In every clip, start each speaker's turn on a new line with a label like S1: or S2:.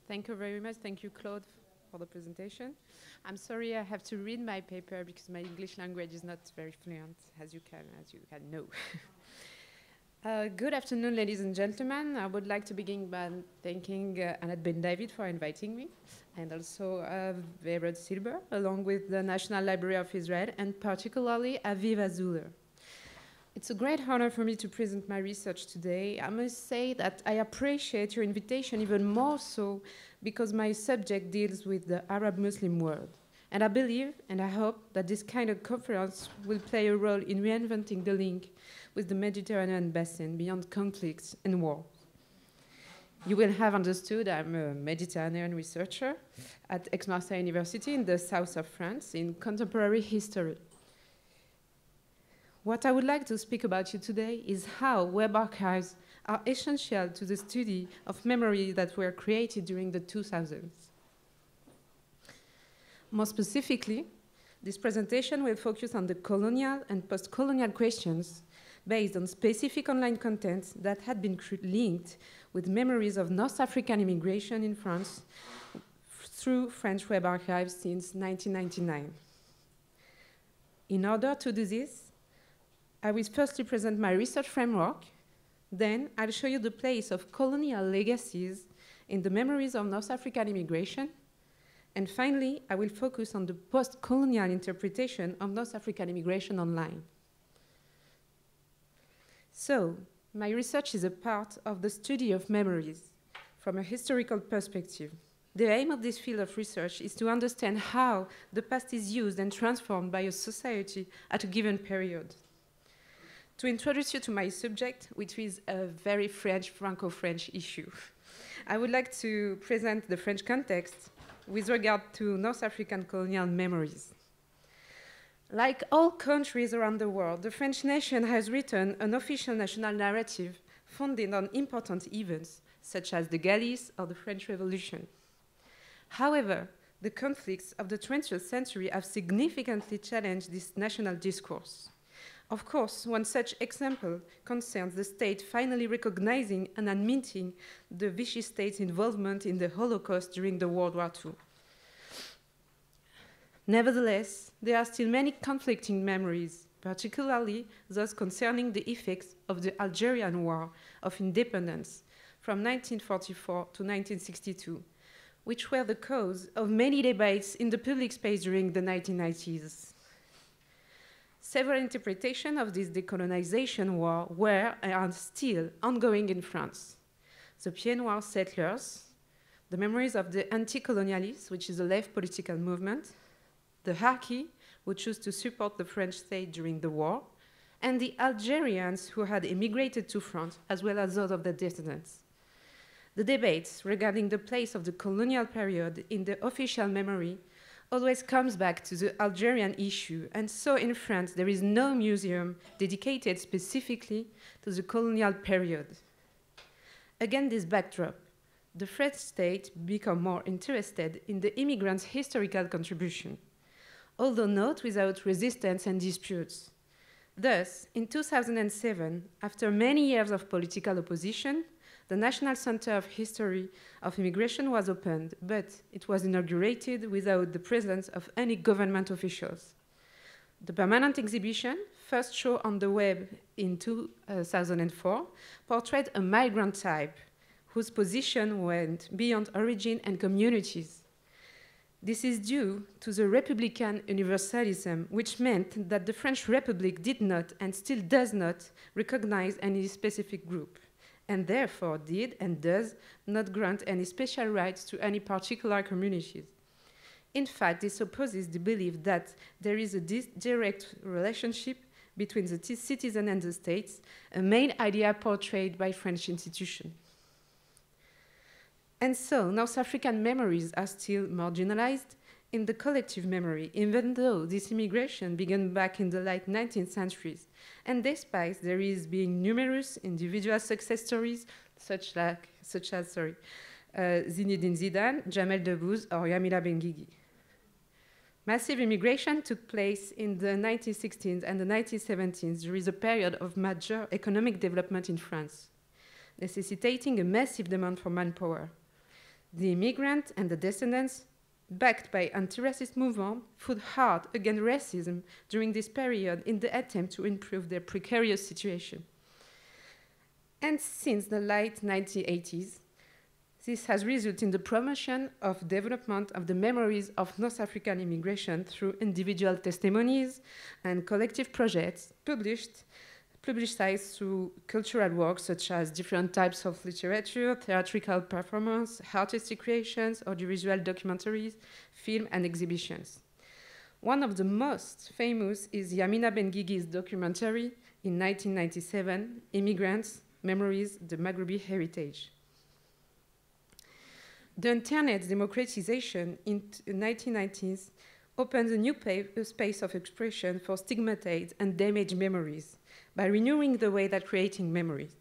S1: Thank you very much. Thank you, Claude, for the presentation. I'm sorry I have to read my paper because my English language is not very fluent, as you can know. Good afternoon, ladies and gentlemen. I would like to begin by thanking Annette Ben David for inviting me, and also Vered Silber, along with the National Library of Israel, and particularly Aviva Zuller. It's a great honor for me to present my research today. I must say that I appreciate your invitation even more so because my subject deals with the Arab-Muslim world. And I believe and I hope that this kind of conference will play a role in reinventing the link with the Mediterranean basin beyond conflicts and war. You will have understood I'm a Mediterranean researcher at Aix-Marseilles University in the south of France in contemporary history. What I would like to speak about you today is how web archives are essential to the study of memory that were created during the 2000s. More specifically, this presentation will focus on the colonial and post-colonial questions based on specific online content that had been linked with memories of North African immigration in France through French web archives since 1999. In order to do this, I will firstly present my research framework, then I'll show you the place of colonial legacies in the memories of North African immigration, and finally, I will focus on the post-colonial interpretation of North African immigration online. So, my research is a part of the study of memories from a historical perspective. The aim of this field of research is to understand how the past is used and transformed by a society at a given period. To introduce you to my subject, which is a very French, Franco-French issue, I would like to present the French context with regard to North African colonial memories. Like all countries around the world, the French nation has written an official national narrative founded on important events, such as the Galleys or the French Revolution. However, the conflicts of the 20th century have significantly challenged this national discourse. Of course, one such example concerns the state finally recognizing and admitting the Vichy state's involvement in the Holocaust during the World War II. Nevertheless, there are still many conflicting memories, particularly those concerning the effects of the Algerian War of Independence from 1944 to 1962, which were the cause of many debates in the public space during the 1990s. Several interpretations of this decolonization war were and are still ongoing in France. The Pieds Noirs settlers, the memories of the anti-colonialists, which is a left political movement, the Harkis, who chose to support the French state during the war, and the Algerians who had immigrated to France, as well as those of their descendants. The debates regarding the place of the colonial period in the official memory always comes back to the Algerian issue, and so in France there is no museum dedicated specifically to the colonial period. Against this backdrop, the French state became more interested in the immigrants' historical contribution, although not without resistance and disputes. Thus, in 2007, after many years of political opposition, the National Center of History of Immigration was opened, but it was inaugurated without the presence of any government officials. The permanent exhibition, first shown on the web in 2004, portrayed a migrant type whose position went beyond origin and communities. This is due to the Republican universalism, which meant that the French Republic did not and still does not recognize any specific group, and therefore did and does not grant any special rights to any particular communities. In fact, this opposes the belief that there is a direct relationship between the citizen and the states, a main idea portrayed by French institutions. And so, North African memories are still marginalized in the collective memory, even though this immigration began back in the late 19th centuries, and despite there is being numerous individual success stories, such as Zinedine Zidane, Jamel Debbouze, or Yamila Benguigui. Massive immigration took place in the 1960s and the 1970s during a period of major economic development in France, necessitating a massive demand for manpower. The immigrant and the descendants, backed by anti-racist movement, fought hard against racism during this period in the attempt to improve their precarious situation. And since the late 1980s, this has resulted in the promotion of development of the memories of North African immigration through individual testimonies and collective projects publicized through cultural works such as different types of literature, theatrical performance, artistic creations, audiovisual documentaries, film, and exhibitions. One of the most famous is Yamina Benguigui's documentary in 1997, Immigrants, Memories, the Maghrebi Heritage. The Internet's democratization in the 1990s opened a new space of expression for stigmatized and damaged memories by renewing the way that creating memories.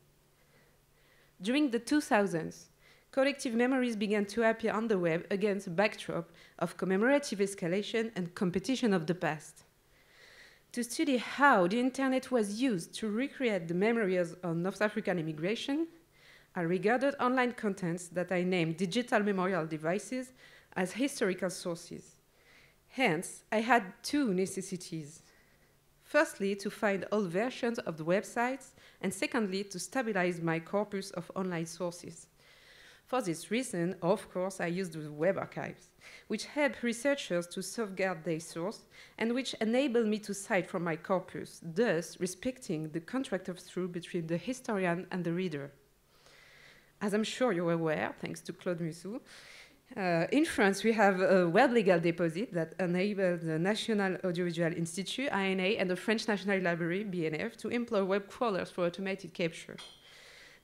S1: During the 2000s, collective memories began to appear on the web against a backdrop of commemorative escalation and competition of the past. To study how the internet was used to recreate the memories of North African immigration, I regarded online contents that I named digital memorial devices as historical sources. Hence, I had two necessities. Firstly, to find all versions of the websites, and secondly, to stabilize my corpus of online sources. For this reason, of course, I used the web archives, which help researchers to safeguard their source and which enable me to cite from my corpus, thus respecting the contract of truth between the historian and the reader. As I'm sure you're aware, thanks to Claude Mussou, in France, we have a web legal deposit that enables the National Audiovisual Institut, ANA, and the French National Library, BNF, to employ web crawlers for automated capture.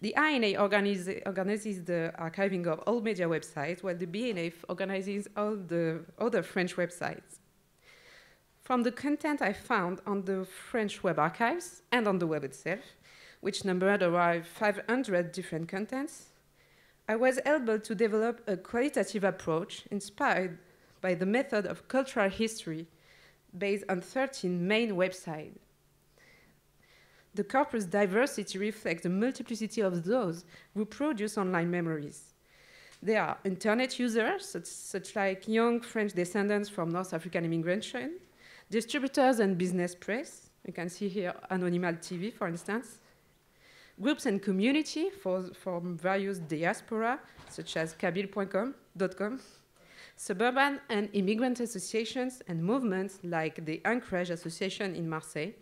S1: The ANA organizes the archiving of all media websites, while the BNF organizes all the other French websites. From the content I found on the French web archives and on the web itself, which numbered around 500 different contents, I was able to develop a qualitative approach inspired by the method of cultural history based on 13 main websites. The corpus diversity reflects the multiplicity of those who produce online memories. They are internet users, such like young French descendants from North African immigration, distributors and business press. You can see here Anonymal TV, for instance. Groups and community from various diaspora, such as Gebeil.com, suburban and immigrant associations and movements like the Anchorage Association in Marseilles,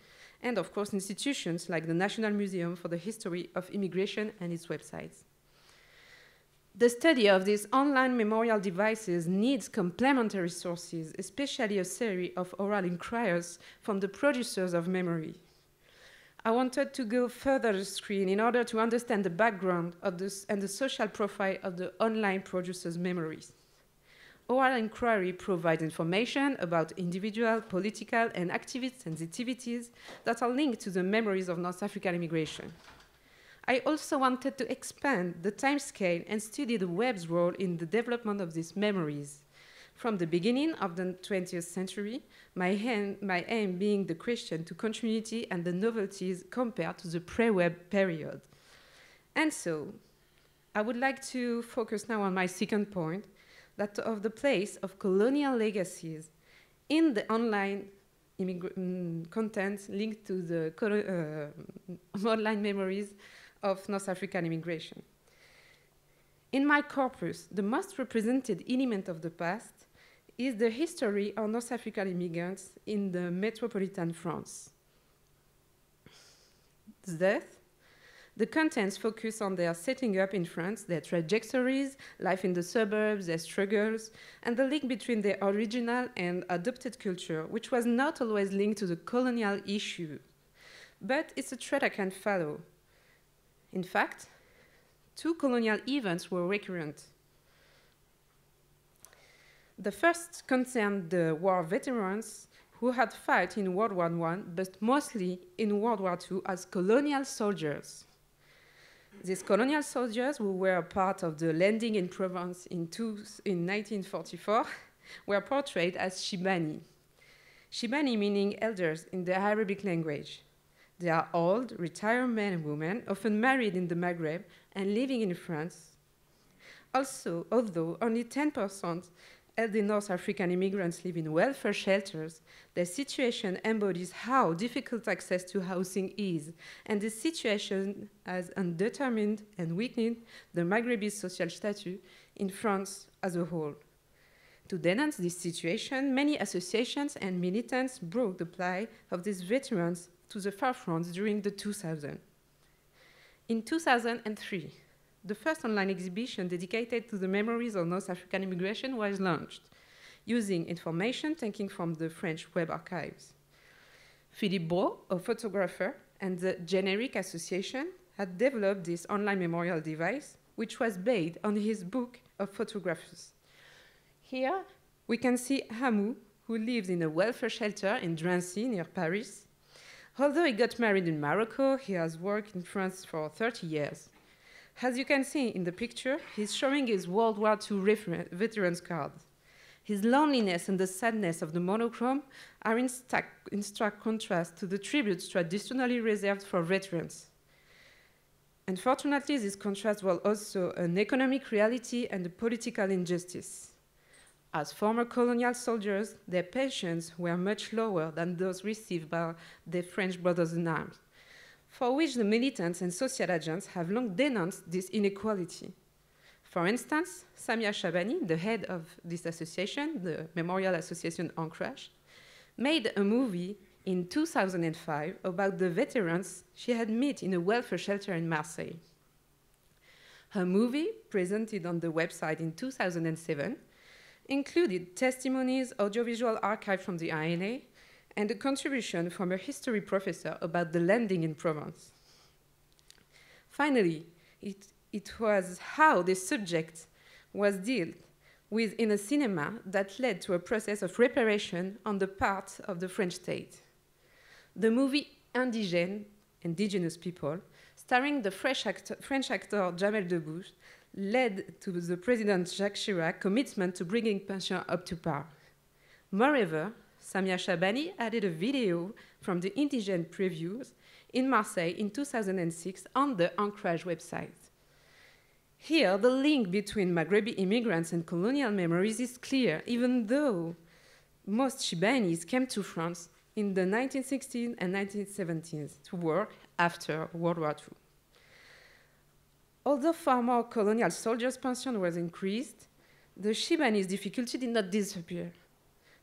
S1: and of course institutions like the National Museum for the History of Immigration and its websites. The study of these online memorial devices needs complementary sources, especially a series of oral inquiries from the producers of memory. I wanted to go further the screen in order to understand the background of this and the social profile of the online producers' memories. Oral inquiry provides information about individual, political, and activist sensitivities that are linked to the memories of North African immigration. I also wanted to expand the timescale and study the web's role in the development of these memories. From the beginning of the 20th century, my aim being the question to continuity and the novelties compared to the pre-web period. And so, I would like to focus now on my second point, that of the place of colonial legacies in the online content linked to the online memories of North African immigration. In my corpus, the most represented element of the past is the history of North African immigrants in the metropolitan France. Thus, the contents focus on their setting up in France, their trajectories, life in the suburbs, their struggles, and the link between their original and adopted culture, which was not always linked to the colonial issue. But it's a thread I can follow. In fact, two colonial events were recurrent. The first concerned the war veterans who had fought in World War I, but mostly in World War II as colonial soldiers. These colonial soldiers, who were part of the landing in Provence in 1944, were portrayed as Shibani. Shibani meaning elders in the Arabic language. They are old, retired men and women, often married in the Maghreb and living in France. Also, although only 10% of the North African immigrants live in welfare shelters, their situation embodies how difficult access to housing is, and this situation has undetermined and weakened the Maghrebi social status in France as a whole. To denounce this situation, many associations and militants brought the plight of these veterans to the forefront during the 2000s. In 2003, the first online exhibition dedicated to the memories of North African immigration was launched, using information taken from the French web archives. Philippe Brault, a photographer, and the Generic Association had developed this online memorial device, which was based on his book of photographs. Here, we can see Hamou, who lives in a welfare shelter in Drancy, near Paris. Although he got married in Morocco, he has worked in France for 30 years. As you can see in the picture, he's showing his World War II veterans card. His loneliness and the sadness of the monochrome are in stark contrast to the tributes traditionally reserved for veterans. Unfortunately, this contrast was also an economic reality and a political injustice. As former colonial soldiers, their pensions were much lower than those received by their French brothers in arms, for which the militants and social agents have long denounced this inequality. For instance, Samia Shabani, the head of this association, the Memorial Association Ancrage, made a movie in 2005 about the veterans she had met in a welfare shelter in Marseilles. Her movie, presented on the website in 2007, included testimonies, audiovisual archive from the INA, and a contribution from a history professor about the landing in Provence. Finally, it was how the subject was dealt with in a cinema that led to a process of reparation on the part of the French state. The movie Indigène, Indigenous People, starring the French actor Jamel Debbouze, led to the President Jacques Chirac's commitment to bringing pension up to par. Moreover, Samia Shabani added a video from the Indigène previews in Marseille in 2006 on the Ancrage website. Here, the link between Maghrebi immigrants and colonial memories is clear, even though most Shibanis came to France in the 1960s and 1970s to work after World War II. Although former colonial soldiers' pension was increased, the Shibani's difficulty did not disappear.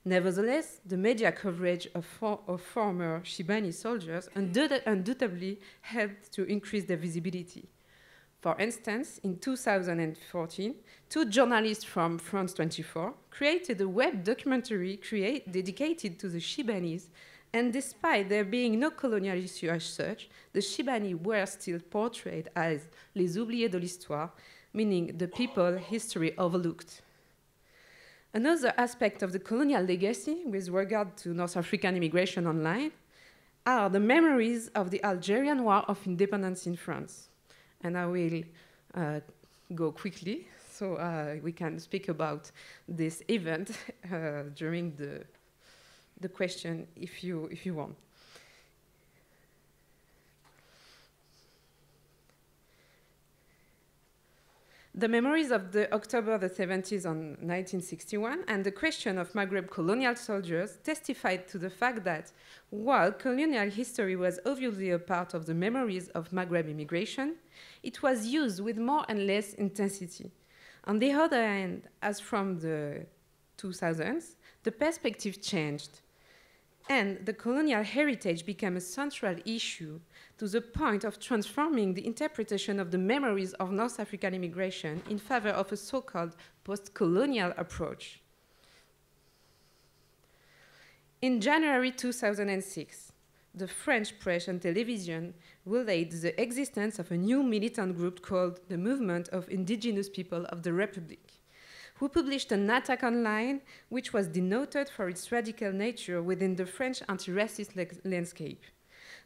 S1: Nevertheless, the media coverage of former Shibani soldiers undoubtedly helped to increase their visibility. For instance, in 2014, two journalists from France 24 created a web documentary dedicated to the Shibanis, and despite there being no colonial issue as such, the Shibani were still portrayed as les oubliés de l'histoire, meaning the people history overlooked. Another aspect of the colonial legacy with regard to North African immigration online are the memories of the Algerian War of Independence in France. And I will go quickly so we can speak about this event during the question if you want. The memories of the October the 70s on 1961 and the question of Maghreb colonial soldiers testified to the fact that while colonial history was obviously a part of the memories of Maghreb immigration, it was used with more and less intensity. On the other hand, as from the 2000s, the perspective changed, and the colonial heritage became a central issue to the point of transforming the interpretation of the memories of North African immigration in favor of a so-called post-colonial approach. In January 2006, the French press and television relayed the existence of a new militant group called the Movement of Indigenous People of the Republic, who published an attack online which was denoted for its radical nature within the French anti-racist landscape.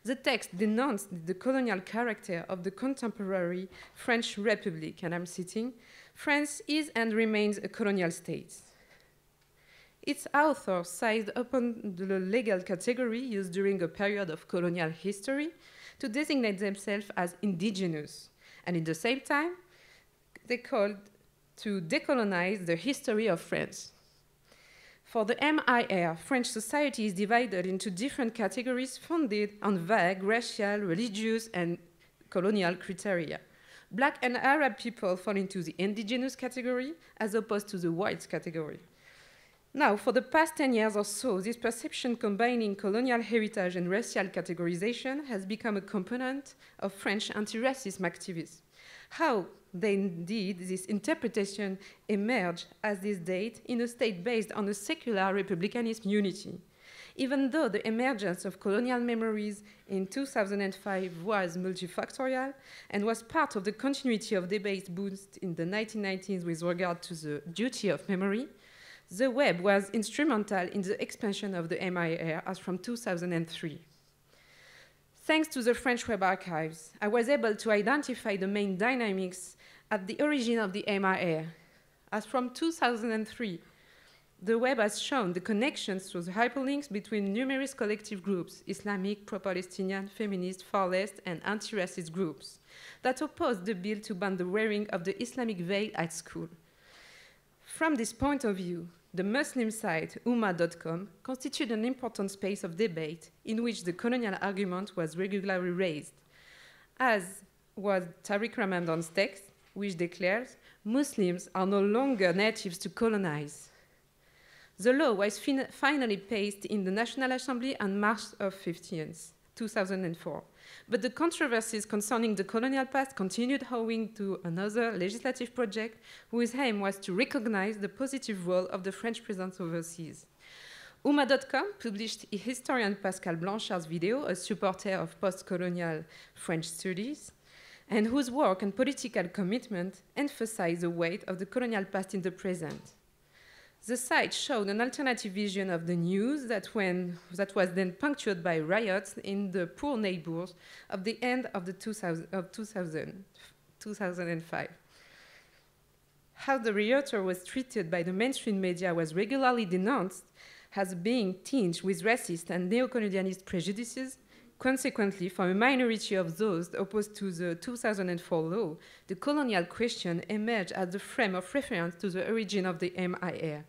S1: The text denounced the colonial character of the contemporary French Republic, and I'm citing, "France is and remains a colonial state." Its author seized upon the legal category used during a period of colonial history to designate themselves as indigenous, and at the same time, they called to decolonize the history of France. For the MIR, French society is divided into different categories founded on vague racial, religious, and colonial criteria. Black and Arab people fall into the indigenous category as opposed to the white category. Now, for the past 10 years or so, this perception combining colonial heritage and racial categorization has become a component of French anti-racism activism. How then did this interpretation emerge at this date in a state based on a secular republicanism unity? Even though the emergence of colonial memories in 2005 was multifactorial and was part of the continuity of debates boost in the 1990s with regard to the duty of memory, the web was instrumental in the expansion of the MIR as from 2003. Thanks to the French Web Archives, I was able to identify the main dynamics at the origin of the MIR. As from 2003, the web has shown the connections through the hyperlinks between numerous collective groups, Islamic, pro-Palestinian, feminist, far-left, and anti-racist groups, that opposed the bill to ban the wearing of the Islamic veil at school. From this point of view, the Muslim site Umma.com constituted an important space of debate in which the colonial argument was regularly raised, as was Tariq Ramadan's text, which declares Muslims are no longer natives to colonize. The law was finally passed in the National Assembly on March 15th, 2004. But the controversies concerning the colonial past continued owing to another legislative project whose aim was to recognize the positive role of the French presence overseas. Umma.com published historian Pascal Blanchard's video, a supporter of post-colonial French studies, and whose work and political commitment emphasized the weight of the colonial past in the present. The site showed an alternative vision of the news that was then punctured by riots in the poor neighbors of the end of the 2005. How the rioter was treated by the mainstream media was regularly denounced as being tinged with racist and neocolonialist prejudices. Consequently, for a minority of those opposed to the 2004 law, the colonial question emerged as the frame of reference to the origin of the MIR.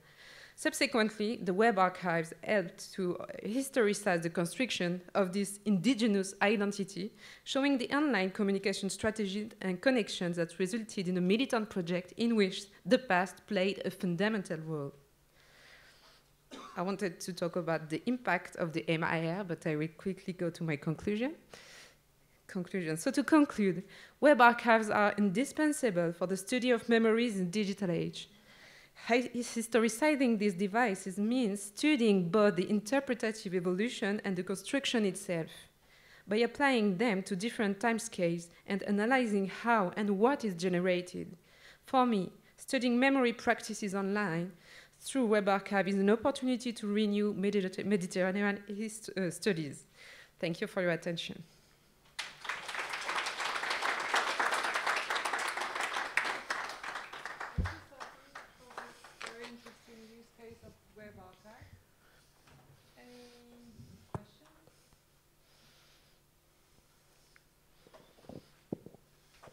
S1: Subsequently, the Web Archives helped to historicize the construction of this indigenous identity, showing the online communication strategies and connections that resulted in a militant project in which the past played a fundamental role. I wanted to talk about the impact of the MIR, but I will quickly go to my conclusion. So to conclude, Web Archives are indispensable for the study of memories in the digital age. Historicizing these devices means studying both the interpretative evolution and the construction itself. By applying them to different timescales and analyzing how and what is generated. For me, studying memory practices online through Web Archive is an opportunity to renew Mediterranean studies. Thank you for your attention.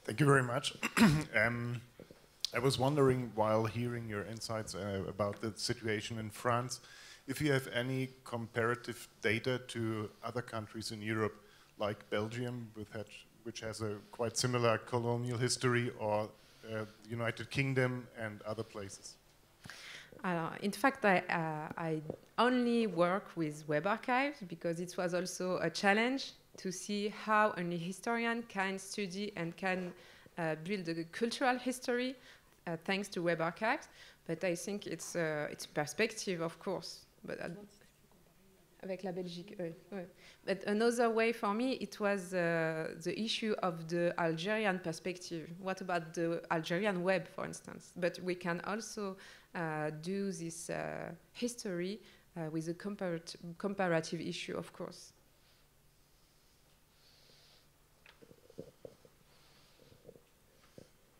S2: Thank you very much. I was wondering, while hearing your insights about the situation in France, if you have any comparative data to other countries in Europe, like Belgium, which has a quite similar colonial history, or the United Kingdom and other places.
S1: In fact, I only work with Web Archives because it was also a challenge to see how a historian can study and can build a cultural history thanks to Web Archives. But I think it's perspective, of course. But avec la Belgique, ouais. But another way for me, it was the issue of the Algerian perspective. What about the Algerian web, for instance? But we can also do this history with a comparative issue, of course.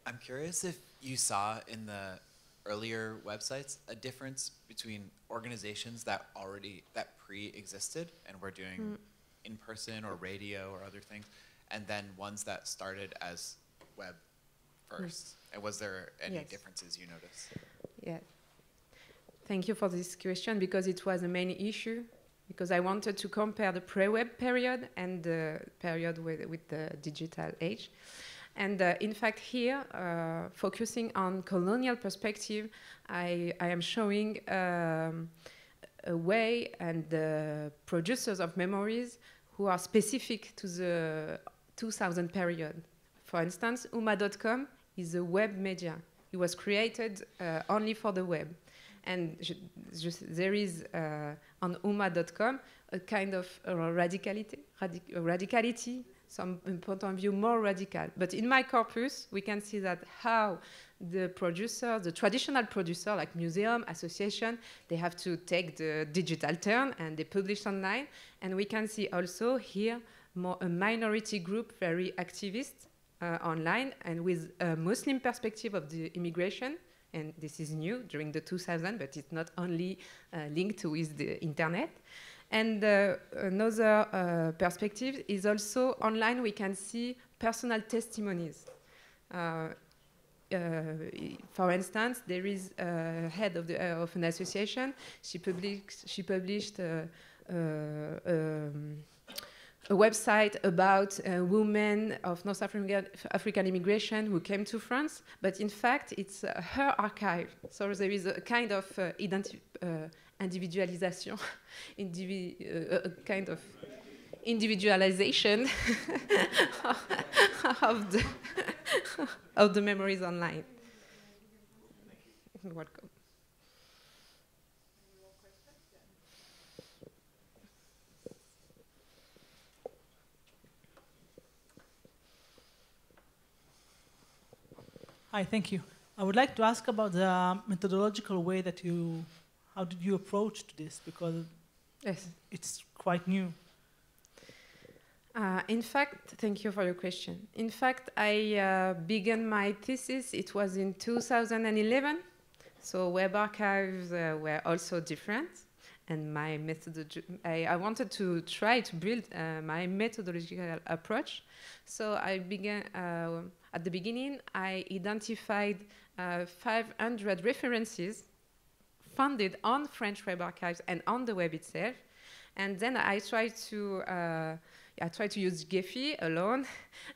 S3: I'm curious if you saw in the earlier websites a difference between organizations that pre-existed and were doing in person or radio or other things, and then ones that started as web first? And was there any
S1: Yes.
S3: differences you noticed?
S1: Yeah. Thank you for this question, because it was a main issue, because I wanted to compare the pre-web period and the period with the digital age. And in fact here, focusing on colonial perspective, I am showing a way and the producers of memories who are specific to the 2000 period. For instance, Uma.com is a web media. It was created only for the web. And there is on Uma.com a kind of radicality, some point of view more radical. But in my corpus, we can see that how the producer, the traditional producer, like museum, association, they have to take the digital turn and they publish online. And we can see also here more a minority group, very activist online, and with a Muslim perspective of the immigration. And this is new during the 2000s, but it's not only linked with the internet. And another perspective is also online. We can see personal testimonies. For instance, there is a head of an association. She published a website about women of North African immigration who came to France, but in fact it's her archive. So there is a kind of individualization, a kind of individualization of the memories online. Welcome.
S4: Hi, thank you. I would like to ask about the methodological way that how did you approach to this? Because
S1: yes,
S4: it's quite new.
S1: In fact, thank you for your question. In fact, I began my thesis, it was in 2011. So web archives were also different. And my methodology, I wanted to try to build my methodological approach. So I began, at the beginning, I identified 500 references founded on French web archives and on the web itself. And then I tried to use Gephi alone,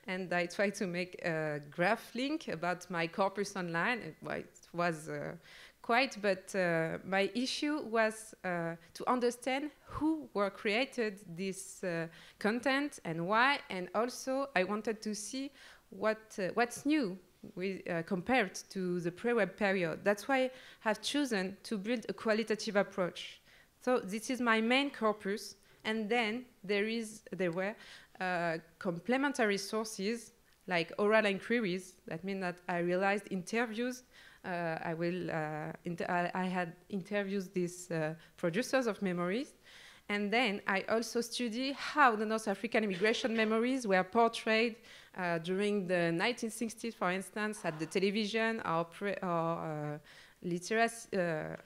S1: and I tried to make a graph link about my corpus online. It was quite, but my issue was to understand who were created this content and why, and also I wanted to see what's new compared to the pre-web period. That's why I have chosen to build a qualitative approach. So this is my main corpus, and then there were complementary sources like oral inquiries. That means that I realized interviews. I had interviews these producers of memories, and then I also study how the North African immigration memories were portrayed during the 1960s, for instance, at the television or literacy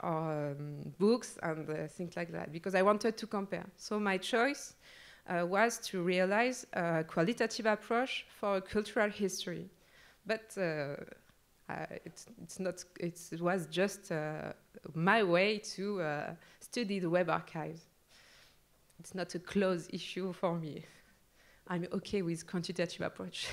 S1: or books and things like that, because I wanted to compare. So my choice was to realize a qualitative approach for a cultural history, but it was just my way to study the web archives. It's not a closed issue for me. I'm okay with quantitative approach.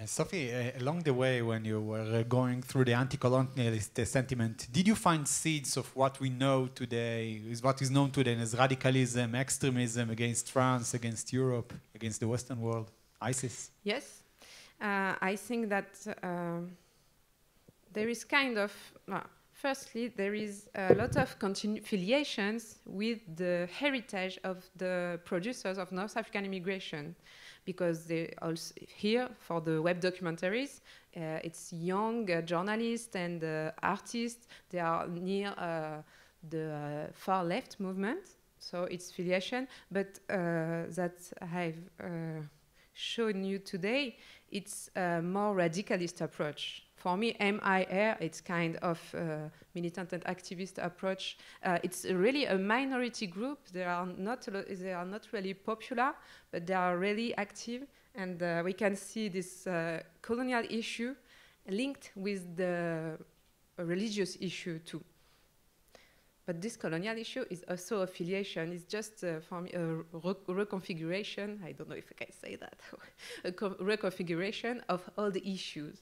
S5: Sophie, along the way when you were going through the anti-colonialist sentiment, did you find seeds of what we know today, what is known today as radicalism, extremism against France, against Europe, against the Western world, ISIS?
S1: Yes, I think that there is kind of, firstly, there is a lot of affiliations with the heritage of the producers of North African immigration, because they also here for the web documentaries, it's young journalists and artists. They are near the far left movement, so it's affiliation. But that I've shown you today, it's a more radicalist approach. for me, MIR, it's kind of militant and activist approach. It's really a minority group. They are not really popular, but they are really active. And we can see this colonial issue linked with the religious issue too. But this colonial issue is also affiliation. It's just for me a reconfiguration. I don't know if I can say that. A reconfiguration of all the issues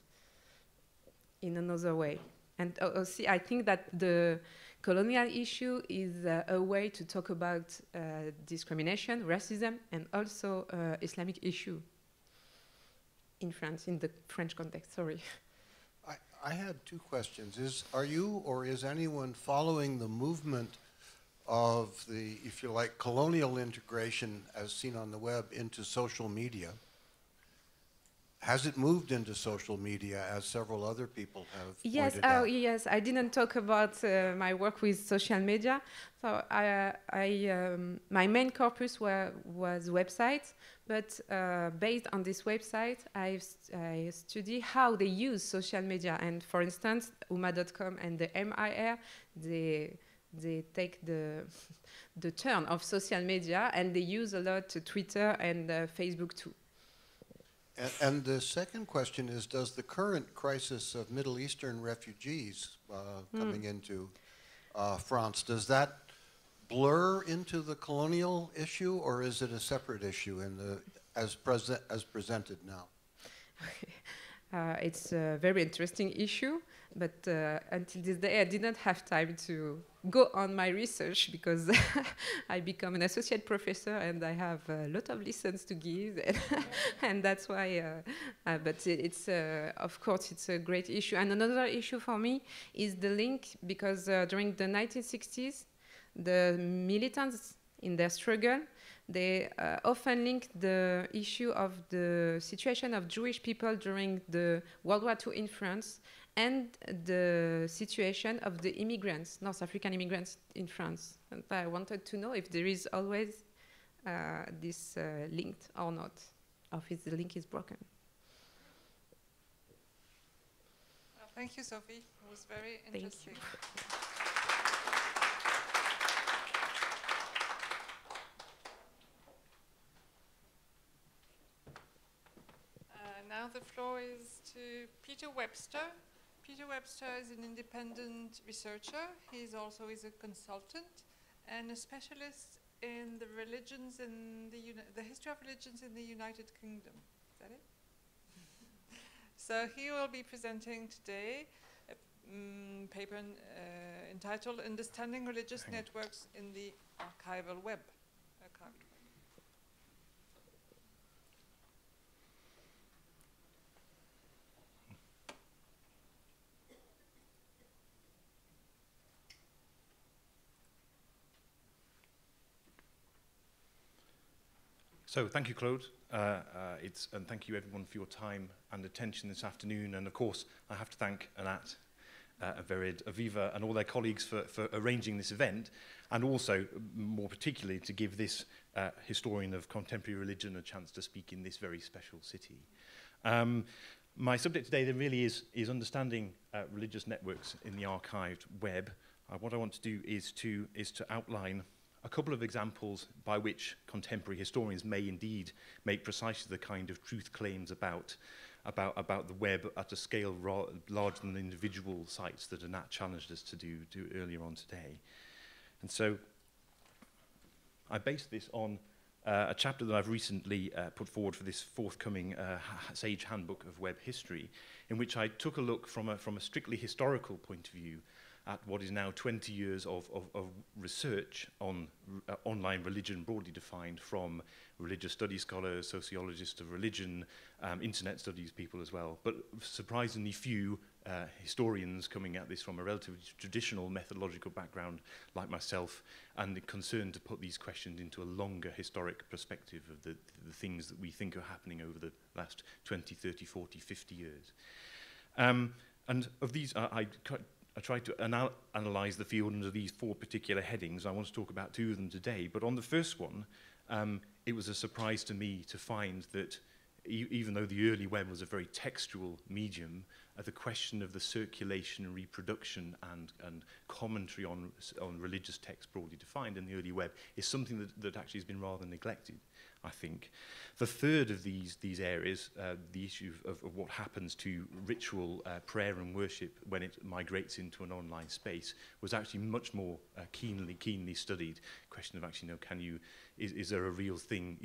S1: in another way. And see, I think that the colonial issue is a way to talk about discrimination, racism, and also Islamic issue in France, in the French context. Sorry.
S6: I had two questions. Are you or is anyone following the movement of the, if you like, colonial integration as seen on the web into social media? Has it moved into social media as several other people have pointed out?
S1: Yes, I didn't talk about my work with social media. So my main corpus was websites, but based on this website, I study how they use social media. And for instance, uma.com and the MIR, they take the turn of social media and they use a lot Twitter and Facebook too.
S6: And the second question is, does the current crisis of Middle Eastern refugees coming into France, does that blur into the colonial issue, or is it a separate issue in the, as presented now?
S1: It's a very interesting issue, but until this day I didn't have time to go on my research because I become an associate professor and I have a lot of lessons to give, and that's why. But it's of course it's a great issue. And another issue for me is the link, because during the 1960s, the militants in their struggle, they often link the issue of the situation of Jewish people during the World War II in France and the situation of the immigrants, North African immigrants in France. And I wanted to know if there is always this linked or not, or if the link is broken.
S7: Well, thank you, Sophie. It was very interesting. Now the floor is to Peter Webster. Peter Webster is an independent researcher. He also is a consultant and a specialist in the religions in the history of religions in the United Kingdom. Is that it? So he will be presenting today a paper entitled "Understanding Religious Networks in the Archival Web."
S8: So thank you, Claude, and thank you everyone for your time and attention this afternoon. And of course, I have to thank Anat, Vered, Aviva, and all their colleagues for arranging this event, and also, more particularly, to give this historian of contemporary religion a chance to speak in this very special city. My subject today then really is understanding religious networks in the archived web. What I want to do is to outline a couple of examples by which contemporary historians may indeed make precisely the kind of truth claims about the web at a scale larger than the individual sites that Anat challenged us to do earlier on today. And so I based this on a chapter that I've recently put forward for this forthcoming Sage Handbook of Web History, in which I took a look from a strictly historical point of view at what is now 20 years of research on online religion, broadly defined, from religious studies scholars, sociologists of religion, internet studies people as well, but surprisingly few historians coming at this from a relatively traditional methodological background like myself, and concerned to put these questions into a longer historic perspective of the things that we think are happening over the last 20, 30, 40, 50 years. And of these, I tried to analyze the field under these four particular headings. I want to talk about two of them today, but on the first one, it was a surprise to me to find that even though the early web was a very textual medium, the question of the circulation and reproduction and commentary on religious texts broadly defined in the early web is something that actually has been rather neglected, I think. The third of these areas, the issue of what happens to ritual prayer and worship when it migrates into an online space, was actually much more keenly studied. Question of actually, is there a real thing?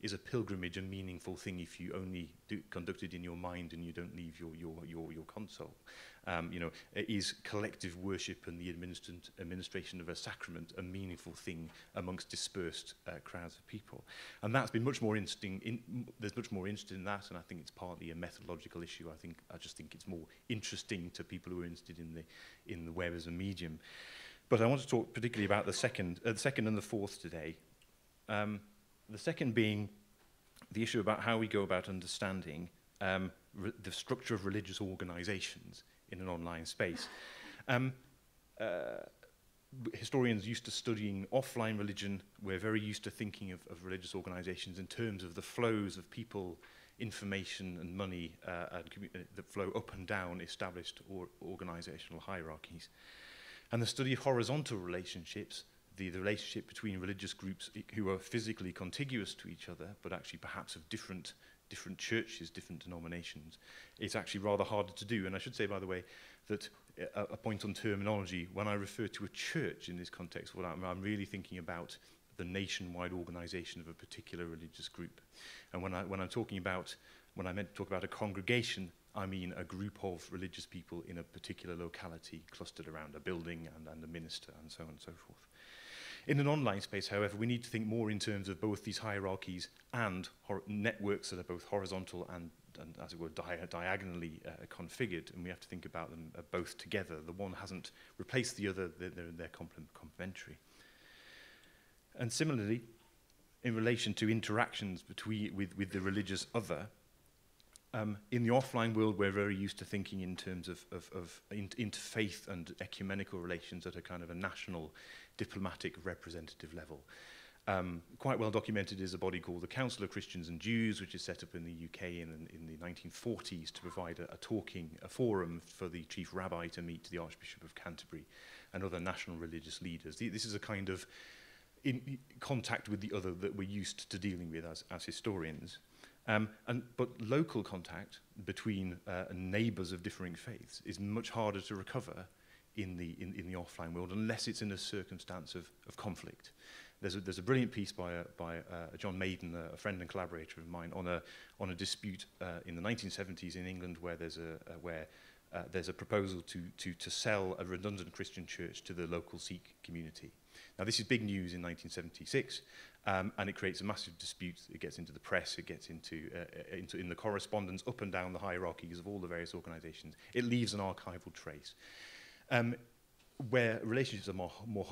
S8: Is a pilgrimage a meaningful thing if you only conduct it in your mind and you don't leave your console? Is collective worship and the administration of a sacrament a meaningful thing amongst dispersed crowds of people? And that's been much more interesting. There's much more interest in that, and I think it's partly a methodological issue. I just think it's more interesting to people who are interested in the web as a medium. But I want to talk particularly about the second and the fourth today. The second being the issue about how we go about understanding the structure of religious organizations in an online space. Historians used to studying offline religion. We're very used to thinking of religious organizations in terms of the flows of people, information and money that flow up and down established organizational hierarchies. And the study of horizontal relationships, the relationship between religious groups who are physically contiguous to each other, but actually perhaps of different churches, different denominations, it's actually rather harder to do. And I should say, by the way, that a point on terminology, when I refer to a church in this context, I'm really thinking about the nationwide organization of a particular religious group. And when I meant to talk about a congregation, I mean a group of religious people in a particular locality clustered around a building and a minister and so on and so forth. In an online space, however, we need to think more in terms of both these hierarchies and networks that are both horizontal and as it were, diagonally configured, and we have to think about them both together. The one hasn't replaced the other, they're complementary. And similarly, in relation to interactions with the religious other, in the offline world, we're very used to thinking in terms of interfaith and ecumenical relations at a kind of a national diplomatic representative level. Quite well documented is a body called the Council of Christians and Jews, which is set up in the UK in the 1940s to provide a forum for the chief rabbi to meet the Archbishop of Canterbury and other national religious leaders. This is a kind of contact with the other that we're used to dealing with as historians. But local contact between neighbours of differing faiths is much harder to recover in the offline world unless it's in a circumstance of conflict. There's a brilliant piece by John Maiden, a friend and collaborator of mine, on a dispute in the 1970s in England where there's a proposal to sell a redundant Christian church to the local Sikh community. Now this is big news in 1976, and it creates a massive dispute. It gets into the press, it gets into in the correspondence up and down the hierarchies of all the various organizations. It leaves an archival trace. Where relationships are more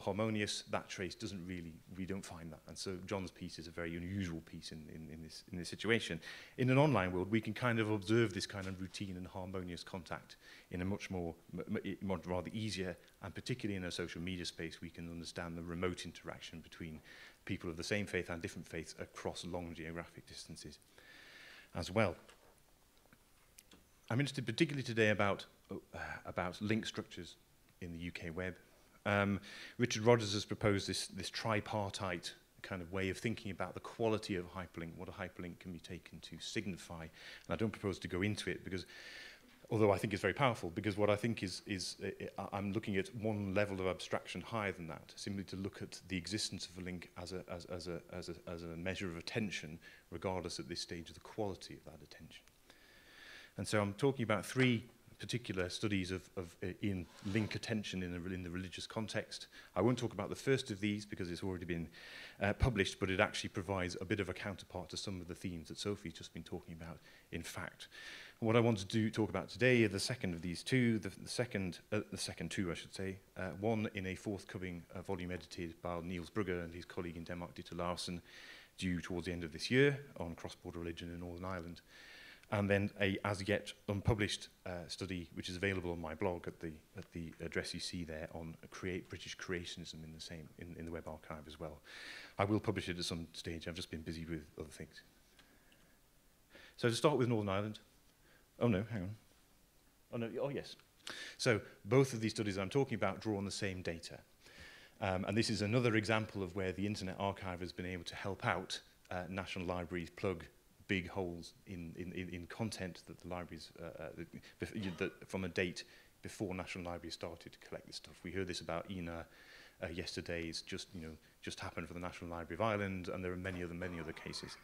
S8: harmonious, that trace doesn't really, we don't find that. And so John's piece is a very unusual piece in this situation. In an online world, we can kind of observe this kind of routine and harmonious contact in a much rather easier, and particularly in a social media space, we can understand the remote interaction between people of the same faith and different faiths across long geographic distances as well. I'm interested particularly today about link structures in the UK web. Richard Rogers has proposed this tripartite kind of way of thinking about the quality of a hyperlink, what a hyperlink can be taken to signify. And I don't propose to go into it because, although I think it's very powerful, because what I think I'm looking at one level of abstraction higher than that, simply to look at the existence of a link as a measure of attention, regardless at this stage of the quality of that attention. And so I'm talking about three particular studies in link attention in the religious context. I won't talk about the first of these because it's already been published, but it actually provides a bit of a counterpart to some of the themes that Sophie's just been talking about, in fact. And what I want to talk about today are the second of these two, the second two, I should say, one in a forthcoming volume edited by Niels Brugger and his colleague in Denmark, Dieter Larsen, due towards the end of this year on cross-border religion in Northern Ireland. And then a as yet unpublished study, which is available on my blog at the address you see there, on British creationism in the web archive as well. I will publish it at some stage. I've just been busy with other things. So to start with Northern Ireland. Oh no, hang on. Oh, no, oh, yes. So both of these studies I'm talking about draw on the same data. And this is another example of where the Internet Archive has been able to help out national libraries plug big holes in content that the libraries, that from a date before National Libraries started to collect this stuff. We heard this about ENA yesterday. It's just happened for the National Library of Ireland, and there are many other cases.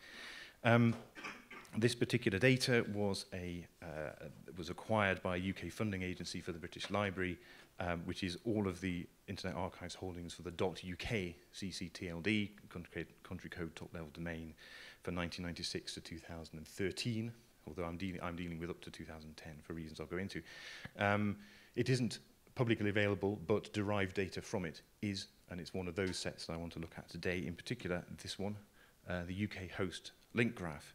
S8: This particular data was acquired by a UK funding agency for the British Library, which is all of the Internet Archive's holdings for the .uk CCTLD, country code top-level domain, for 1996 to 2013, although I'm dealing with up to 2010 for reasons I'll go into. It isn't publicly available, but derived data from it is, and it's one of those sets that I want to look at today, in particular this one, the UK host link graph.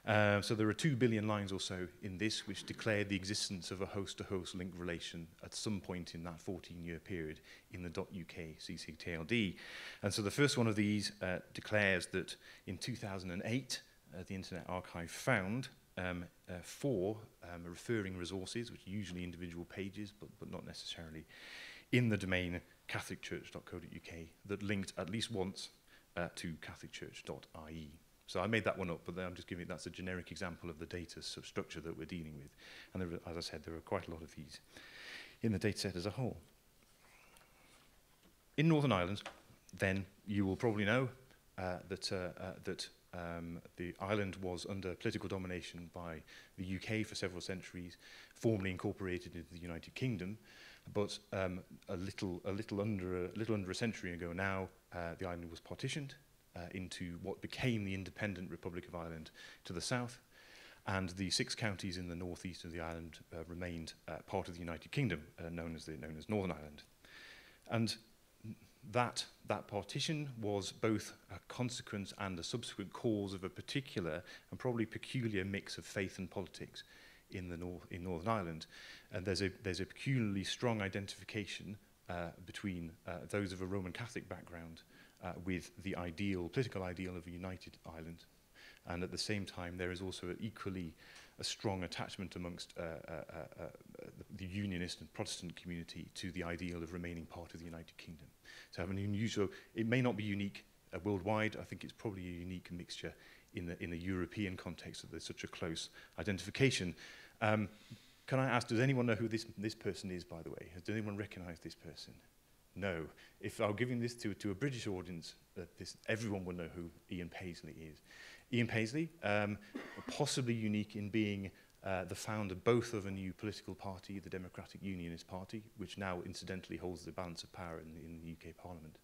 S8: So there are 2 billion lines or so in this, which declare the existence of a host-to-host link relation at some point in that 14-year period in the .uk CCTLD. And so the first one of these declares that in 2008, the Internet Archive found 4 referring resources, which are usually individual pages, but not necessarily, in the domain catholicchurch.co.uk that linked at least once to catholicchurch.ie. So I made that one up, but I'm just giving that's a generic example of the data structure that we're dealing with. And there are, as I said, there are quite a lot of these in the data set as a whole. In Northern Ireland, then you will probably know that the island was under political domination by the UK for several centuries, formally incorporated into the United Kingdom. But a little under a century ago now, the island was partitioned into what became the independent Republic of Ireland to the south, and the 6 counties in the northeast of the island remained part of the United Kingdom, known as Northern Ireland. And that partition was both a consequence and a subsequent cause of a particular and probably peculiar mix of faith and politics in Northern Ireland. And there's a peculiarly strong identification between those of a Roman Catholic background with the political ideal of a united Ireland. And at the same time, there is also equally a strong attachment amongst the Unionist and Protestant community to the ideal of remaining part of the United Kingdom. So have an unusual, it may not be unique worldwide. I think it's probably a unique mixture in the European context that there's such a close identification. Can I ask, does anyone know who this person is, by the way? Does anyone recognize this person? No. If I'm giving this to a British audience, everyone will know who Ian Paisley is. Ian Paisley, possibly unique in being the founder both of a new political party, the Democratic Unionist Party, which now incidentally holds the balance of power in the UK Parliament,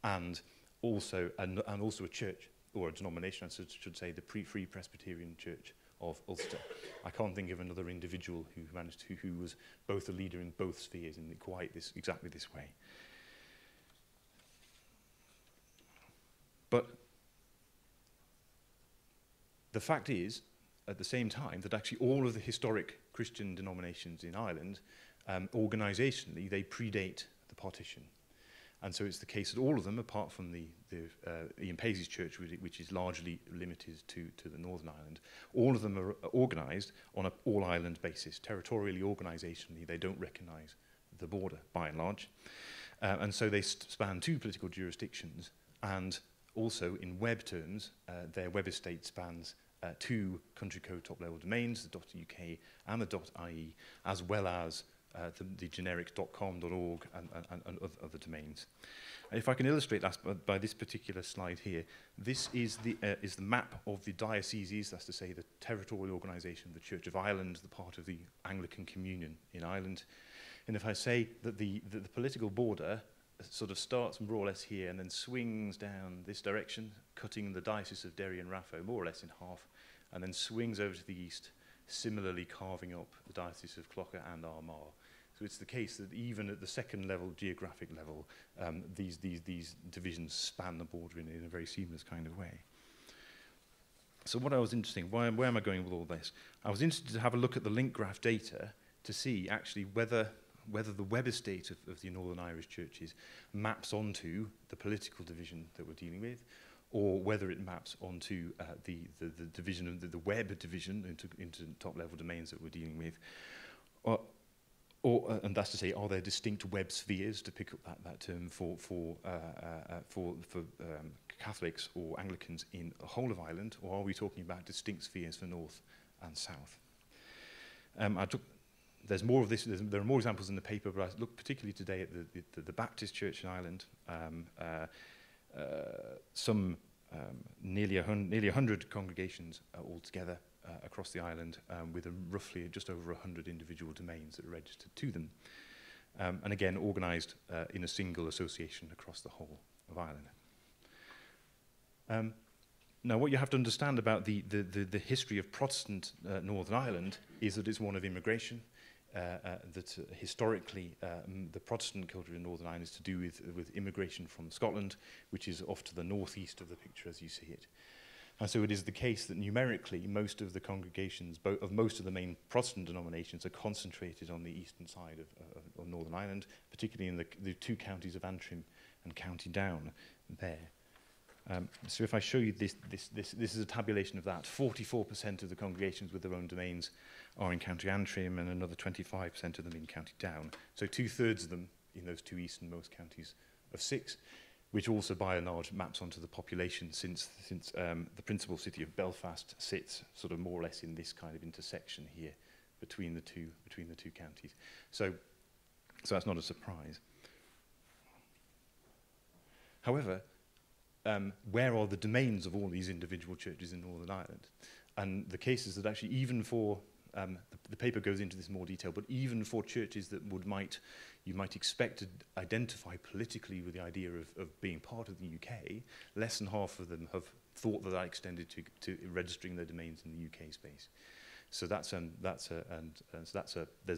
S8: and also a church, or a denomination, I should say, the Free Presbyterian Church of Ulster. I can't think of another individual who was both a leader in both spheres in exactly this way. But the fact is, at the same time, that actually all of the historic Christian denominations in Ireland, organisationally, they predate the partition. And so it's the case that all of them, apart from the Ian Paisley's church, which is largely limited to the Northern Ireland, all of them are organised on an all-island basis. Territorially, organisationally, they don't recognise the border, by and large. And so they span 2 political jurisdictions, and also in web terms, their web estate spans 2 country code top-level domains, the .uk and the .ie, as well as the generic .com, .org, and other domains. If I can illustrate that by this particular slide here, this is the map of the dioceses, that's to say the territorial organisation of the Church of Ireland, the part of the Anglican Communion in Ireland. And if I say that the political border sort of starts more or less here and then swings down this direction, cutting the Diocese of Derry and Raphoe more or less in half, and then swings over to the east, similarly carving up the Diocese of Clough and Armagh. So it's the case that even at the second level, geographic level, these divisions span the border in a very seamless kind of way. So what I was interested in, where am I going with all this? I was interested to have a look at the link graph data to see actually whether the web estate of the Northern Irish churches maps onto the political division that we're dealing with, or whether it maps onto the division of the web division into top-level domains that we're dealing with, and that's to say, are there distinct web spheres, to pick up that term, for Catholics or Anglicans in the whole of Ireland, or are we talking about distinct spheres for North and South? There's more of this. There are more examples in the paper, but I looked particularly today at the Baptist Church in Ireland. Nearly 100 congregations altogether across the island, with roughly just over 100 individual domains that are registered to them, and again organised in a single association across the whole of Ireland. Now, what you have to understand about the history of Protestant Northern Ireland is that it's one of immigration. That historically the Protestant culture in Northern Ireland is to do with immigration from Scotland, which is off to the northeast of the picture as you see it. And so it is the case that numerically most of the congregations, of most of the main Protestant denominations, are concentrated on the eastern side of Northern Ireland, particularly in the two counties of Antrim and County Down there. So if I show you this is a tabulation of that. 44% of the congregations with their own domains are in County Antrim, and another 25% of them in County Down. So 2/3 of them in those two easternmost counties of 6, which also by and large maps onto the population, since the principal city of Belfast sits sort of more or less in this kind of intersection here between the two counties. So that's not a surprise. However, where are the domains of all these individual churches in Northern Ireland? And the case is that actually even for, the paper goes into this in more detail, but even for churches that you might expect to identify politically with the idea of being part of the UK, less than half of them have thought that extended to registering their domains in the UK space. So there's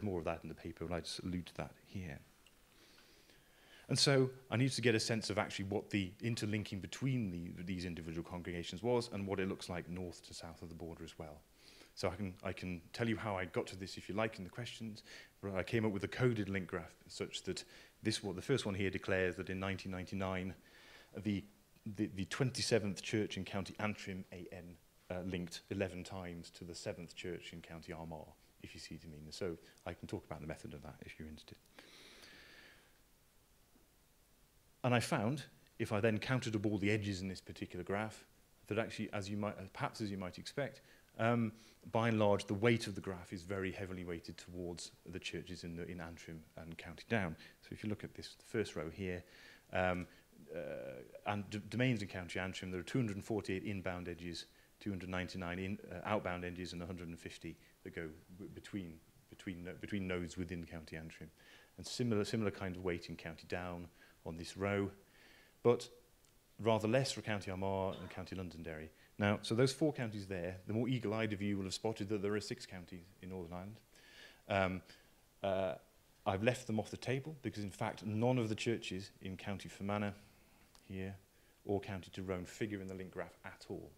S8: more of that in the paper, and I just allude to that here. And so I need to get a sense of actually what the interlinking between these individual congregations was, and what it looks like north to south of the border as well. So I can tell you how I got to this if you like in the questions. But I came up with a coded link graph such that the first one here declares that in 1999 the 27th church in County Antrim AN linked 11 times to the 7th church in County Armagh, if you see what I mean. So I can talk about the method of that if you're interested. And I found, if I then counted up all the edges in this particular graph, that actually, perhaps as you might expect, by and large, the weight of the graph is very heavily weighted towards the churches in Antrim and County Down. So if you look at this first row here, and domains in County Antrim, there are 248 inbound edges, 299 outbound edges, and 150 that go between nodes within County Antrim. And similar kind of weight in County Down on this row, but rather less for County Armagh and County Londonderry. Now, so those 4 counties there, the more eagle-eyed of you will have spotted that there are 6 counties in Northern Ireland. I've left them off the table because, in fact, none of the churches in County Fermanagh here or County Tyrone figure in the link graph at all.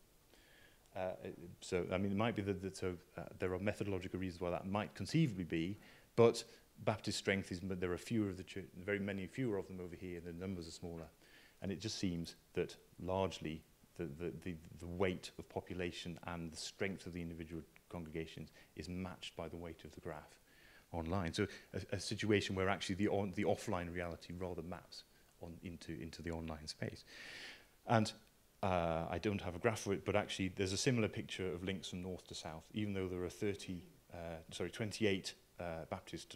S8: So, I mean, it might be that there are methodological reasons why that might conceivably be, but Baptist strength is there are fewer of the church, very many fewer of them over here. The numbers are smaller, and it just seems that largely the weight of population and the strength of the individual congregations is matched by the weight of the graph online. So a situation where actually the offline reality rather maps into the online space. And I don't have a graph for it, but actually there's a similar picture of links from north to south, even though there are 28 Baptist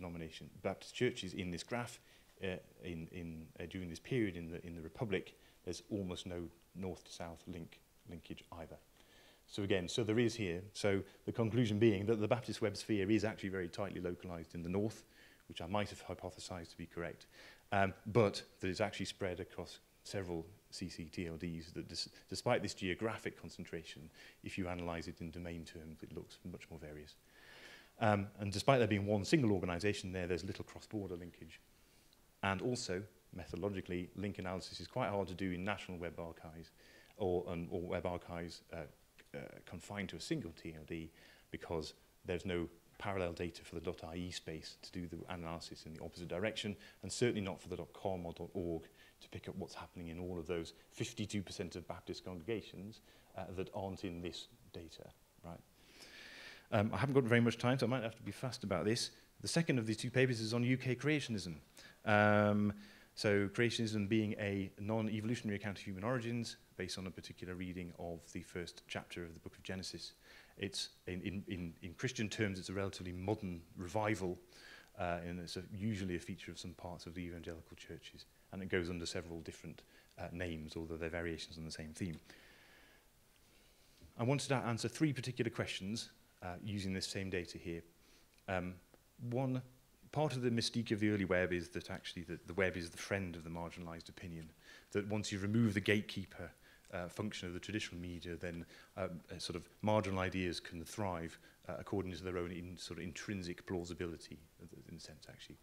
S8: churches in this graph during this period in the Republic. There's almost no north to south linkage either. So again, so there is here. So the conclusion being that the Baptist web sphere is actually very tightly localized in the north, which I might have hypothesized to be correct, but that it's actually spread across several CCTLDs. That despite this geographic concentration, if you analyze it in domain terms, it looks much more various. And despite there being one single organization there, there's little cross-border linkage. And also, methodologically, link analysis is quite hard to do in national web archives or web archives confined to a single TLD, because there's no parallel data for the .ie space to do the analysis in the opposite direction, and certainly not for the .com or .org to pick up what's happening in all of those 52% of Baptist congregations that aren't in this data, right? I haven't got very much time, so I might have to be fast about this. The second of these two papers is on UK creationism. So creationism being a non-evolutionary account of human origins based on a particular reading of the first chapter of the book of Genesis. It's, in Christian terms, it's a relatively modern revival, and it's usually a feature of some parts of the evangelical churches, and it goes under several different names, although they're variations on the same theme. I wanted to answer three particular questions using this same data here. One, part of the mystique of the early web is that actually the web is the friend of the marginalized opinion, that once you remove the gatekeeper function of the traditional media, then sort of marginal ideas can thrive according to their own sort of intrinsic plausibility, in a sense, actually.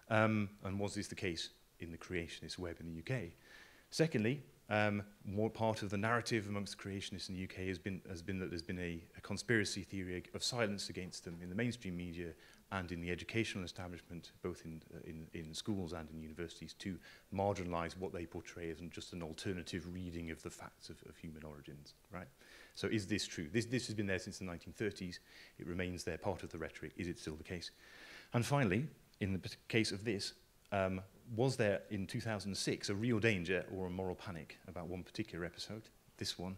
S8: And was this the case in the creationist web in the UK? Secondly, more part of the narrative amongst creationists in the UK has been that there's been a conspiracy theory of silence against them in the mainstream media and in the educational establishment, both in schools and in universities, to marginalize what they portray as just an alternative reading of the facts of human origins, right? So is this true? This has been there since the 1930s. It remains there, part of the rhetoric. Is it still the case? And finally, in the case of this, was there in 2006 a real danger or a moral panic about one particular episode, this one?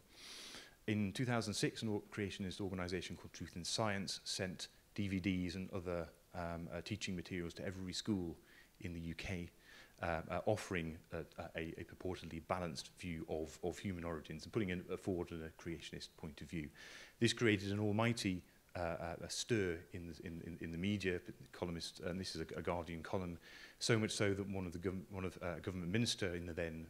S8: In 2006, a creationist organization called Truth in Science sent DVDs and other teaching materials to every school in the UK, offering a purportedly balanced view of human origins and putting forward a creationist point of view. This created an almighty a stir in the media, columnists, and this is a Guardian column, so much so that one of a government minister in the then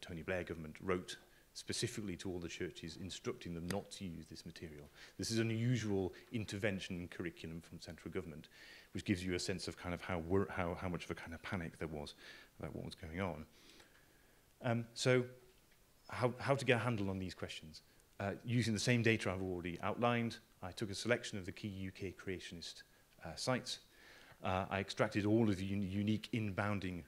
S8: Tony Blair government wrote specifically to all the churches, instructing them not to use this material. This is an unusual intervention in curriculum from central government, which gives you a sense of kind of how much of a kind of panic there was about what was going on. So how to get a handle on these questions? Using the same data I've already outlined, I took a selection of the key UK creationist sites. I extracted all of the unique inbound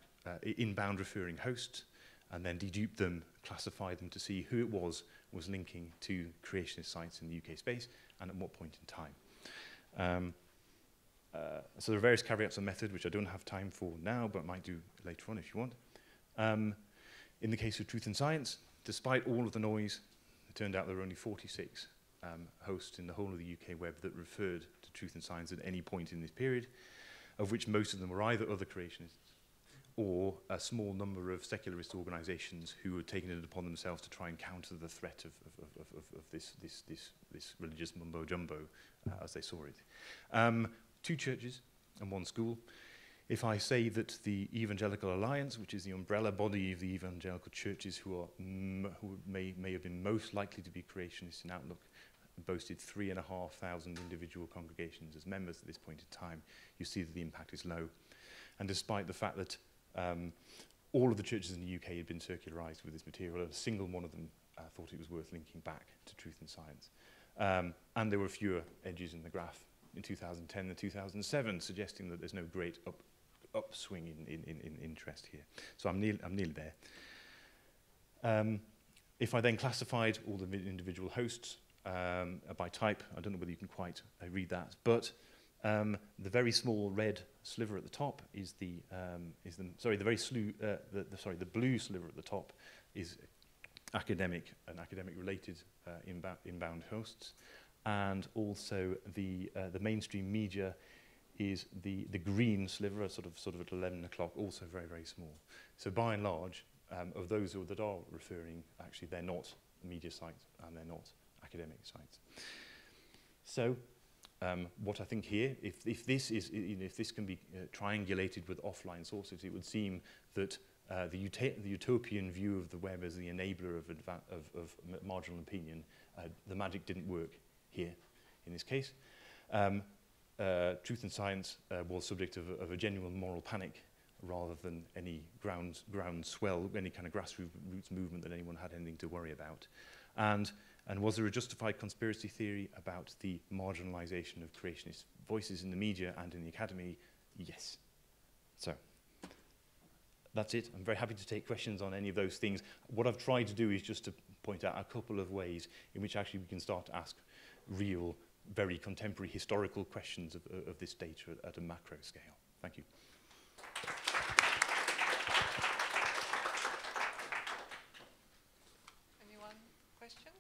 S8: referring hosts, and then deduped them, classified them to see who it was linking to creationist sites in the UK space and at what point in time. So there are various caveats on method, which I don't have time for now, but might do later on if you want. In the case of Truth in Science, despite all of the noise, it turned out there were only 46 hosts in the whole of the UK web that referred to Truth in Science at any point in this period, of which most of them were either other creationists or a small number of secularist organizations who had taken it upon themselves to try and counter the threat of this religious mumbo-jumbo as they saw it. 2 churches and 1 school. If I say that the Evangelical Alliance, which is the umbrella body of the evangelical churches who may have been most likely to be creationists in outlook, boasted 3,500 individual congregations as members at this point in time, you see that the impact is low. And despite the fact that all of the churches in the UK had been circularized with this material, a single one of them thought it was worth linking back to Truth in Science. And there were fewer edges in the graph in 2010 than 2007, suggesting that there's no great upswing in interest here. So I'm nearly there. If I then classified all the individual hosts by type, I don't know whether you can quite read that, but the very small red sliver at the top is the blue sliver at the top is academic related inbound hosts, and also the mainstream media is the green sliver, sort of at 11 o'clock, also very, very small. So by and large, of those that are referring, actually they're not media sites and they're not academic sites. So what I think here, if this can be triangulated with offline sources, it would seem that the utopian view of the web as the enabler of marginal opinion, the magic didn't work here in this case. Truth in Science was subject of a genuine moral panic rather than any groundswell, any kind of grassroots movement that anyone had anything to worry about. And was there a justified conspiracy theory about the marginalization of creationist voices in the media and in the academy? Yes. So that's it. I'm very happy to take questions on any of those things. What I've tried to do is just to point out a couple of ways in which actually we can start to ask real very contemporary historical questions of this data at a macro scale. Thank you.
S7: Anyone? Questions?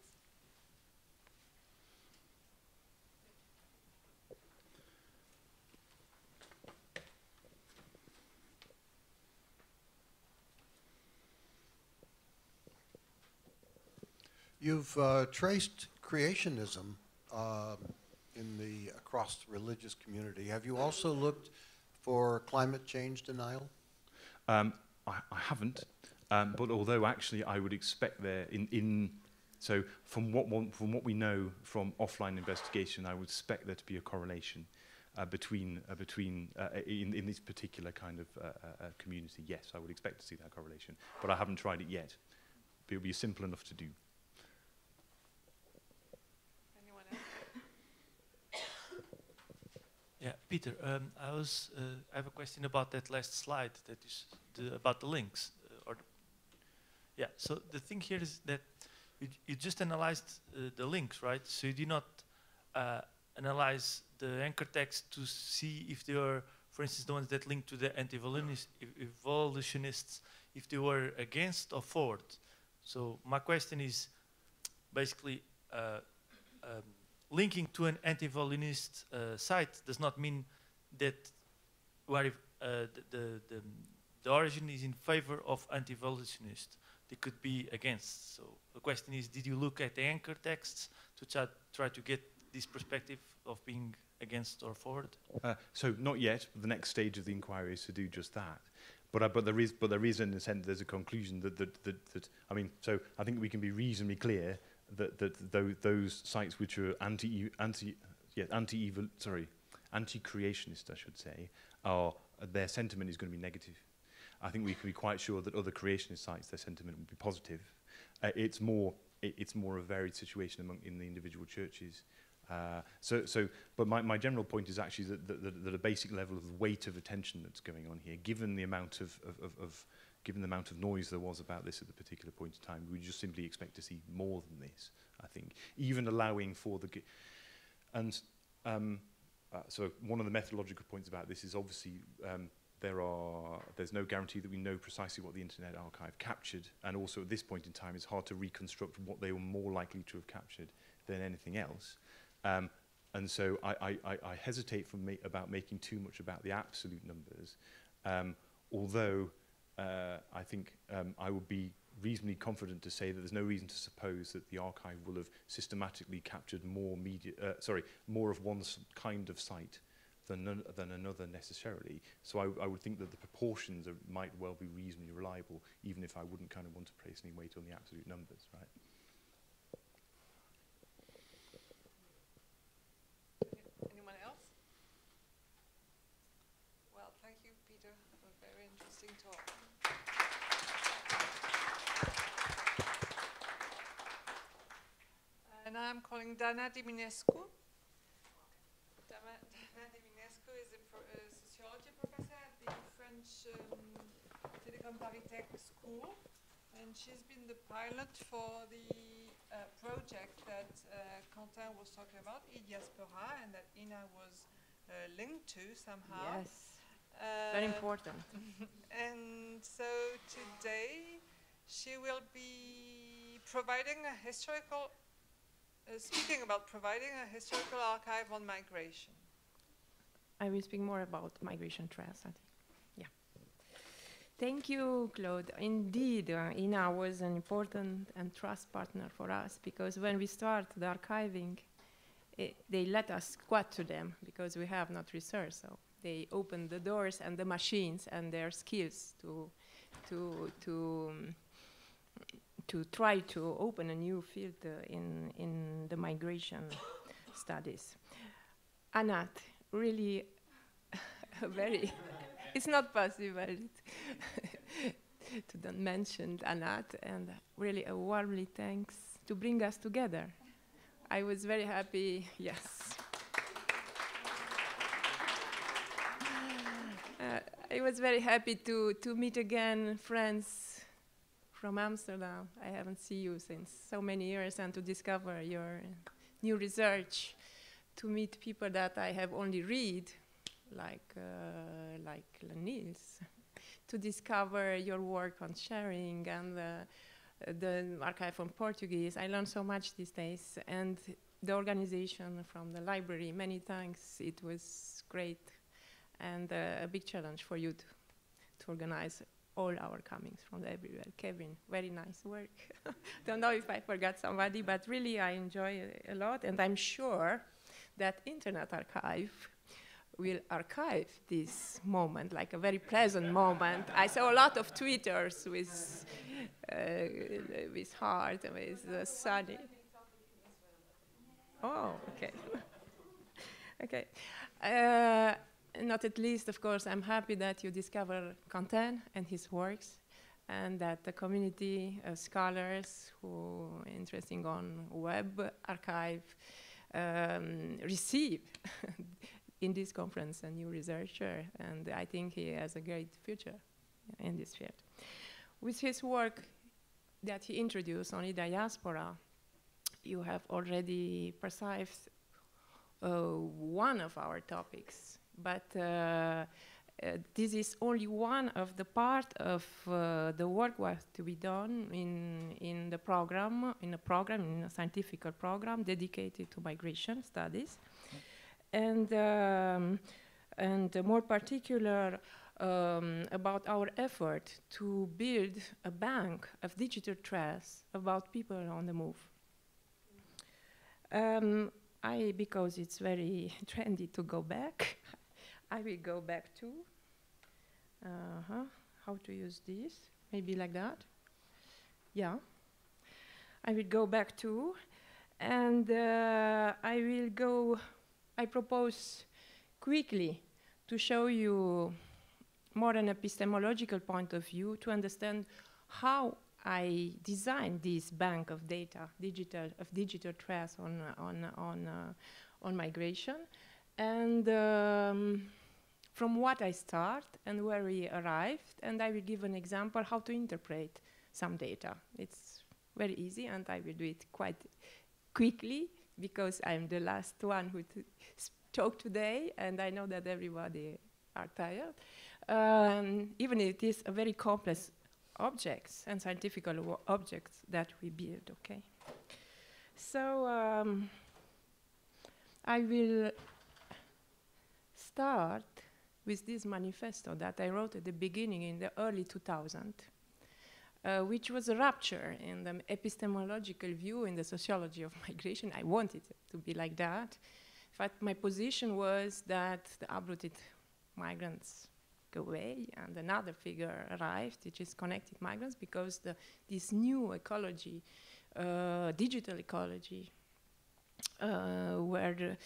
S6: You've traced creationism across the religious community. Have you also looked for climate change denial?
S8: I haven't, but although actually I would expect there so from what we know from offline investigation, I would expect there to be a correlation between in this particular kind of community. Yes, I would expect to see that correlation, but I haven't tried it yet. But it would be simple enough to do.
S7: Anyone else?
S9: Yeah, Peter, I have a question about that last slide that is about the links. Yeah, so the thing here is that you just analyzed the links, right? So you did not analyze the anchor text to see if they are, for instance, the ones that link to the anti-evolutionists, if they were against or forward. So my question is basically linking to an anti-evolutionist site does not mean that the origin is in favor of anti-evolutionists. They could be against. So the question is, did you look at the anchor texts to try to get this perspective of being against or forward?
S8: So not yet. The next stage of the inquiry is to do just that. But there is in a sense there's a conclusion that I mean. So I think we can be reasonably clear that those sites which are anti-creationist, I should say, their sentiment is going to be negative. I think we can be quite sure that other creationist sites, their sentiment will be positive. It's more a varied situation in the individual churches. But my general point is actually that a basic level of weight of attention that's going on here, given the amount of noise there was about this at the particular point in time, we just simply expect to see more than this. I think even allowing for so one of the methodological points about this is obviously there's no guarantee that we know precisely what the Internet Archive captured, and also at this point in time it's hard to reconstruct what they were more likely to have captured than anything else. And so I hesitate about making too much about the absolute numbers, although I think I would be reasonably confident to say that there's no reason to suppose that the archive will have systematically captured more of one kind of site than another necessarily. So I would think that the proportions might well be reasonably reliable, even if I wouldn't kind of want to place any weight on the absolute numbers, right?
S7: Anyone else? Well, thank you, Peter, for a very interesting talk. And I'm calling Dana Diminescu. Dana Diminescu is a sociology professor at the French Telecom School, and she's been the pilot for the project that Quentin was talking about, e-diaspora, and that Ina was linked to somehow.
S1: Yes, very important.
S7: And so today she will be providing a historical, speaking about providing a historical archive on migration.
S1: I will speak more about migration trails, I think. Yeah. Thank you, Claude. Indeed, Ina was an important and trust partner for us, because when we start the archiving, they let us squat to them because we have not research. So they opened the doors and the machines and their skills to try to open a new field in the migration studies. Anat, really very, it's not possible to not mention Anat, and really a warmly thanks to bring us together. I was very happy, yes. I was very happy to meet again friends from Amsterdam. I haven't seen you since so many years, and to discover your new research, to meet people that I have only read, like Niels, to discover your work on sharing and the archive on Portuguese. I learned so much these days, and the organization from the library, many thanks. It was great, and a big challenge for you to organize all our comings from everywhere. Kevin, very nice work. Don't know if I forgot somebody, but really I enjoy it a lot, and I'm sure that Internet Archive will archive this moment, like a very pleasant moment. I saw a lot of Twitters with heart, with sunny. Oh, okay. Okay. Not at least, of course, I'm happy that you discover Quentin and his works, and that the community of scholars who are interested on web archive receive in this conference a new researcher, and I think he has a great future in this field. With his work that he introduced on the diaspora, you have already perceived one of our topics, but this is only one of the part of the work was to be done in a scientific program dedicated to migration studies, and more particular about our effort to build a bank of digital trace about people on the move. Because it's very trendy to go back, I will go back to how to use this, maybe like that. Yeah, I will go back to, and I propose quickly to show you more an epistemological point of view to understand how I designed this bank of data, digital trace on migration, and from what I start and where we arrived, and I will give an example how to interpret some data. It's very easy, and I will do it quite quickly because I'm the last one who talk today, and I know that everybody are tired. Even if it is a very complex objects and scientific objects that we build, okay? So I will start with this manifesto that I wrote at the beginning in the early 2000s, which was a Rapture in the epistemological view in the sociology of migration. I wanted it to be like that. In fact, my position was that the uprooted migrants go away, and another figure arrived, which is connected migrants, because this new ecology, digital ecology, where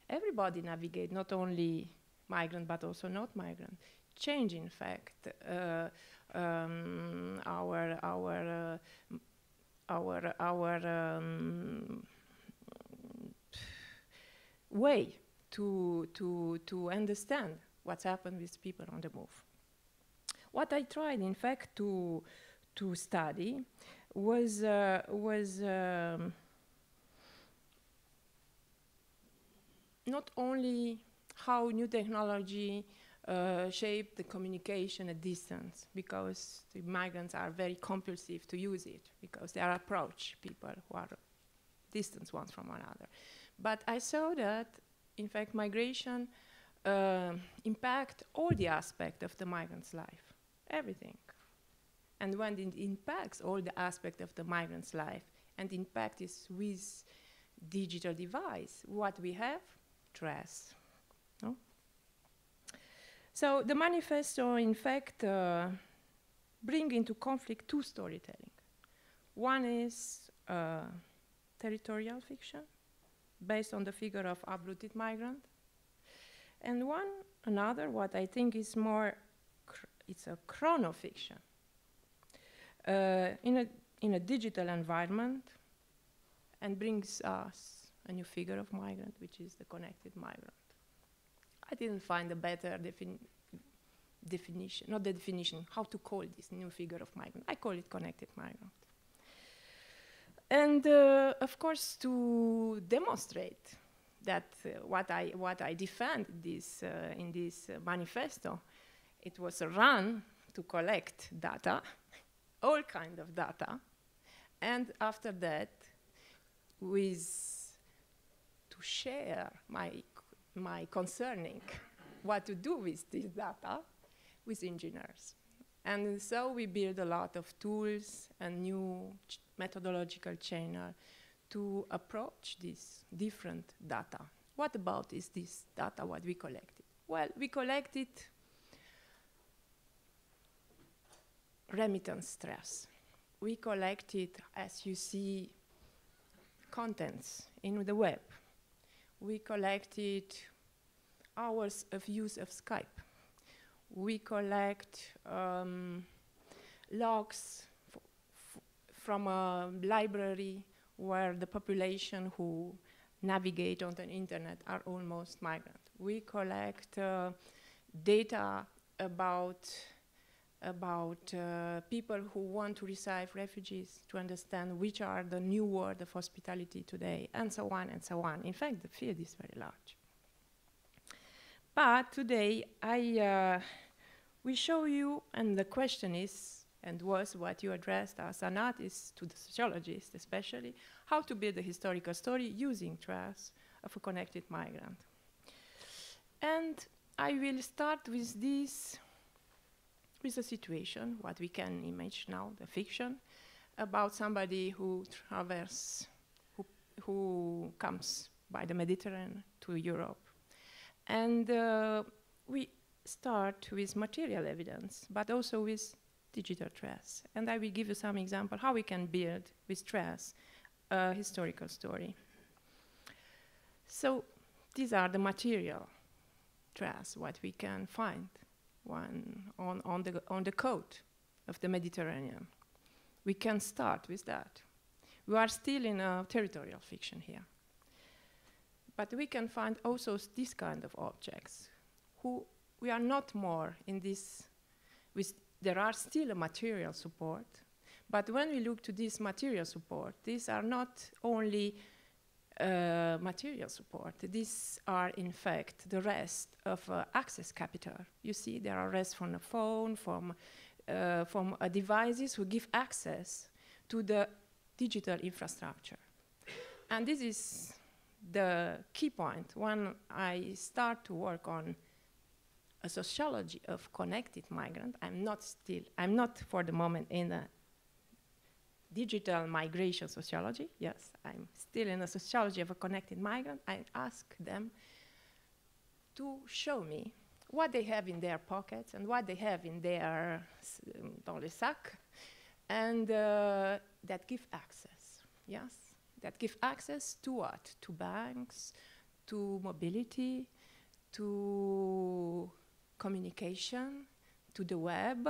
S1: everybody navigate, not only migrant but also not migrant, change in fact our way to understand what's happened with people on the move. What I tried, in fact, to study was not only how new technology shaped the communication at distance, because the migrants are very compulsive to use it, because they are approach people who are distant ones from another. But I saw that, in fact, migration impact all the aspects of the migrant's life, everything. And when it impacts all the aspects of the migrant's life, and impact is with digital device, what we have? Trace. No? So the manifesto, in fact, bring into conflict two storytelling. One is territorial fiction, based on the figure of uprooted migrant, and another, what I think is more, it's a chronofiction. In a digital environment, and brings us a new figure of migrant, which is the connected migrant. I didn't find a better definition, not the definition, how to call this new figure of migrant. I call it connected migrant. And of course, to demonstrate
S10: what I defend this in this manifesto, it was a run to collect data, all kind of data, and after that, to share my concerning what to do with this data with engineers. And so we build a lot of tools and new methodological channel to approach this different data. What about is this data, what we collected? Well, we collected remittance stress. We collected, as you see, contents in the web. We collected hours of use of Skype. We collect logs from a library where the population who navigate on the internet are almost migrant. We collect data about people who want to receive refugees, to understand which are the new world of hospitality today, and so on and so on. In fact, the field is very large. But today, we show you, and the question is, and was what you addressed as an artist to the sociologist especially, how to build a historical story using trace of a connected migrant. And I will start with this, with a situation, what we can imagine now, the fiction, about somebody who who comes by the Mediterranean to Europe. And we start with material evidence, but also with digital trace. And I will give you some example how we can build with trace a historical story. So these are the material trace, what we can find on the coast of the Mediterranean. We can start with that. We are still in a territorial fiction here. But we can find also this kind of objects who we are not more in this, there are still a material support, but when we look to this material support, these are not only material support, these are in fact the rest of access capital. You see, there are rests from a phone, from devices who give access to the digital infrastructure. And this is the key point when I start to work on a sociology of connected migrant. I'm not for the moment in a digital migration sociology. Yes, I'm still in a sociology of a connected migrant. I ask them to show me what they have in their pockets and what they have in their dans les sacs, and that give access, yes? That give access to what? To banks, to mobility, to communication, to the web,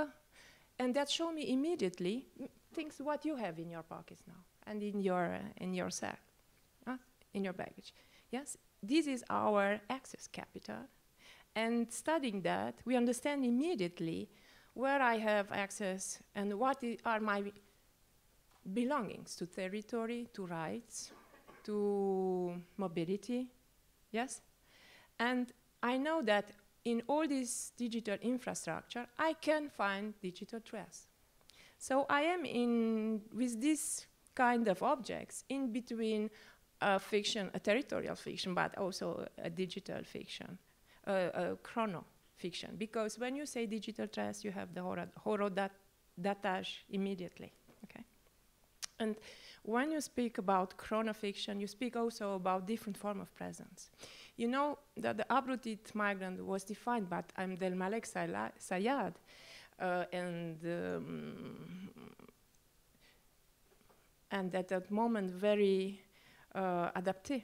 S10: and that show me immediately things what you have in your pockets now and in your sack, in your baggage. Yes, this is our access capital, and studying that, we understand immediately where I have access and what are my belongings to territory, to rights, to mobility, yes? And I know that in all this digital infrastructure, I can find digital trace. So I am with this kind of objects in between a fiction, a territorial fiction, but also a digital fiction, a chrono fiction. Because when you say digital trace, you have the horodatage immediately, okay? And when you speak about chronofiction, you speak also about different form of presence. You know that the uprooted migrant was defined by Abdelmalek Sayad, and at that moment very adapté,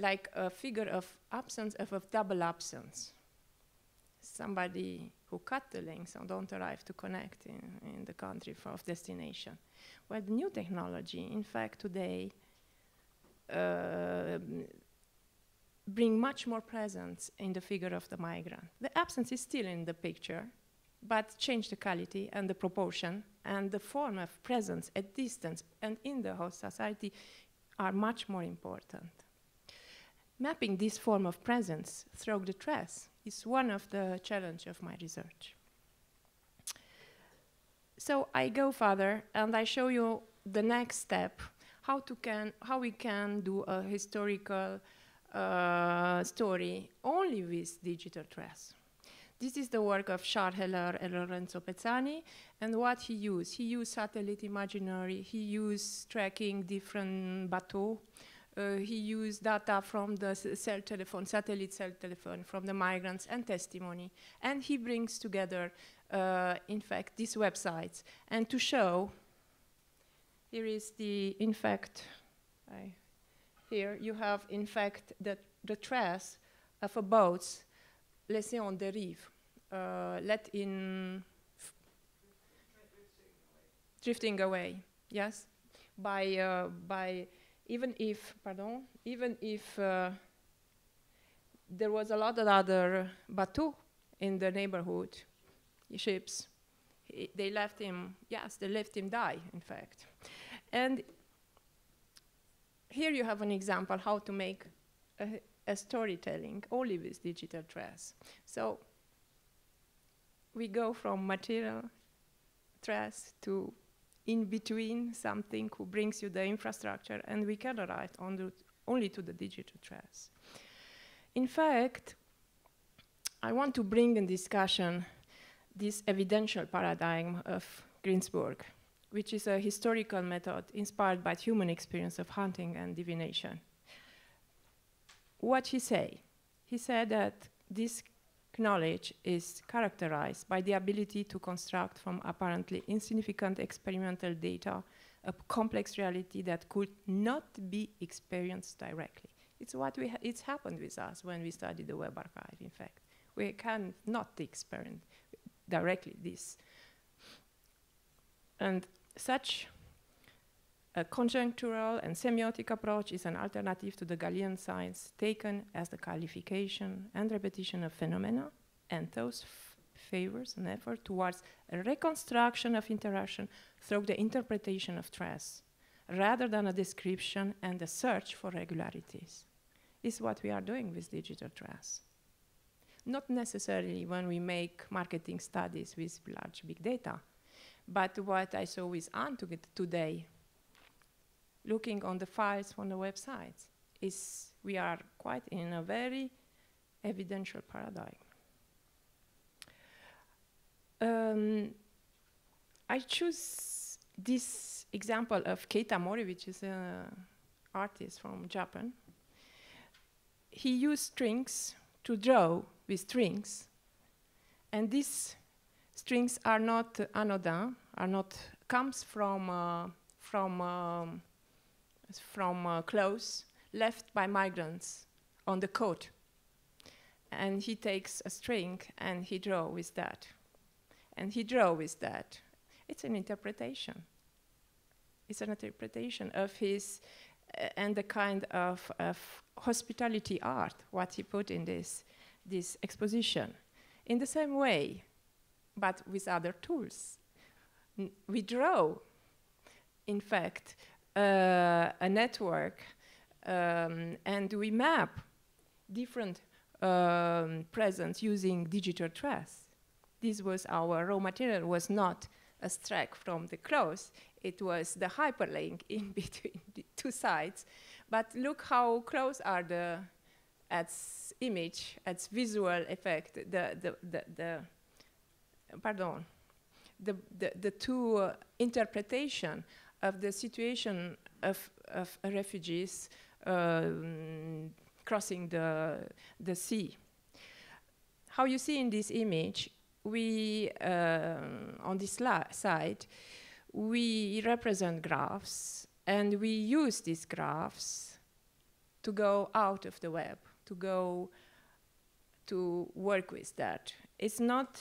S10: like a figure of absence, of double absence. Somebody who cut the links and don't arrive to connect in the country of destination. Well, the new technology, in fact, today bring much more presence in the figure of the migrant. The absence is still in the picture, but change the quality and the proportion and the form of presence at distance and in the host society are much more important. mapping this form of presence through the trace is one of the challenges of my research. So I go further and I show you the next step, how we can do a historical story only with digital trace. This is the work of Charles Heller and Lorenzo Pezzani, and what he used satellite imaginary, he used tracking different bateaux, he used data from the satellite cell telephone, from the migrants and testimony, and he brings together, in fact, these websites. And to show, here is the, in fact, here you have, in fact, the trace of a boat laissé en dérive, drifting away, yes, by even if there was a lot of other bateaux in the neighborhood, ships, they left him die, in fact. And here you have an example how to make a storytelling only with digital trace. So we go from material trace to in between something who brings you the infrastructure, and we can write only to the digital trace. In fact, I want to bring in discussion this evidential paradigm of Ginsburg, which is a historical method inspired by human experience of hunting and divination. What he said? He said that this knowledge is characterized by the ability to construct from apparently insignificant experimental data a complex reality that could not be experienced directly. It's what it's happened with us when we studied the Web Archive, in fact. We can not experience directly this. And such a conjunctural and semiotic approach is an alternative to the Galilean science taken as the qualification and repetition of phenomena, and thus favors an effort towards a reconstruction of interaction through the interpretation of trace, rather than a description and a search for regularities. Is what we are doing with digital trace. Not necessarily when we make marketing studies with large big data, but what I saw with Untitled today, looking on the files from the websites, is we are quite in a very evidential paradigm. I choose this example of Keita Mori, which is an artist from Japan. He used strings to draw with strings, and these strings are not anodin, comes from clothes left by migrants on the coat. And he takes a string and he draws with that. And he draws with that. It's an interpretation. It's an interpretation of his, and the kind of hospitality art, what he put in this exposition. In the same way, but with other tools. We draw, in fact, a network, and we map different presence using digital trace. This was our raw material, was not a extract from the clothes, it was the hyperlink in between the two sides. But look how close are its image, its visual effect, the two interpretation of the situation of refugees crossing the sea. How you see in this image, we, on this side, we represent graphs, and we use these graphs to go out of the web, to go to work with that. It's not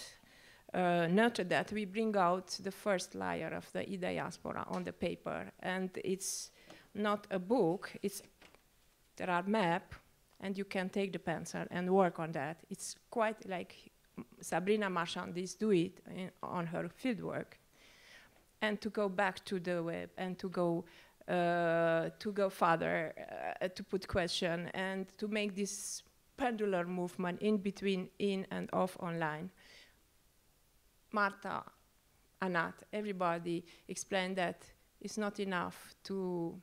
S10: noted that we bring out the first layer of the e-diaspora on the paper, and it's not a book, there are maps, and you can take the pencil and work on that. It's quite like Sabrina Marchandis do it on her fieldwork. And to go back to the web and to go further, to put question and to make this pendular movement in between in and off online. Marta, Anat, everybody explained that it's not enough to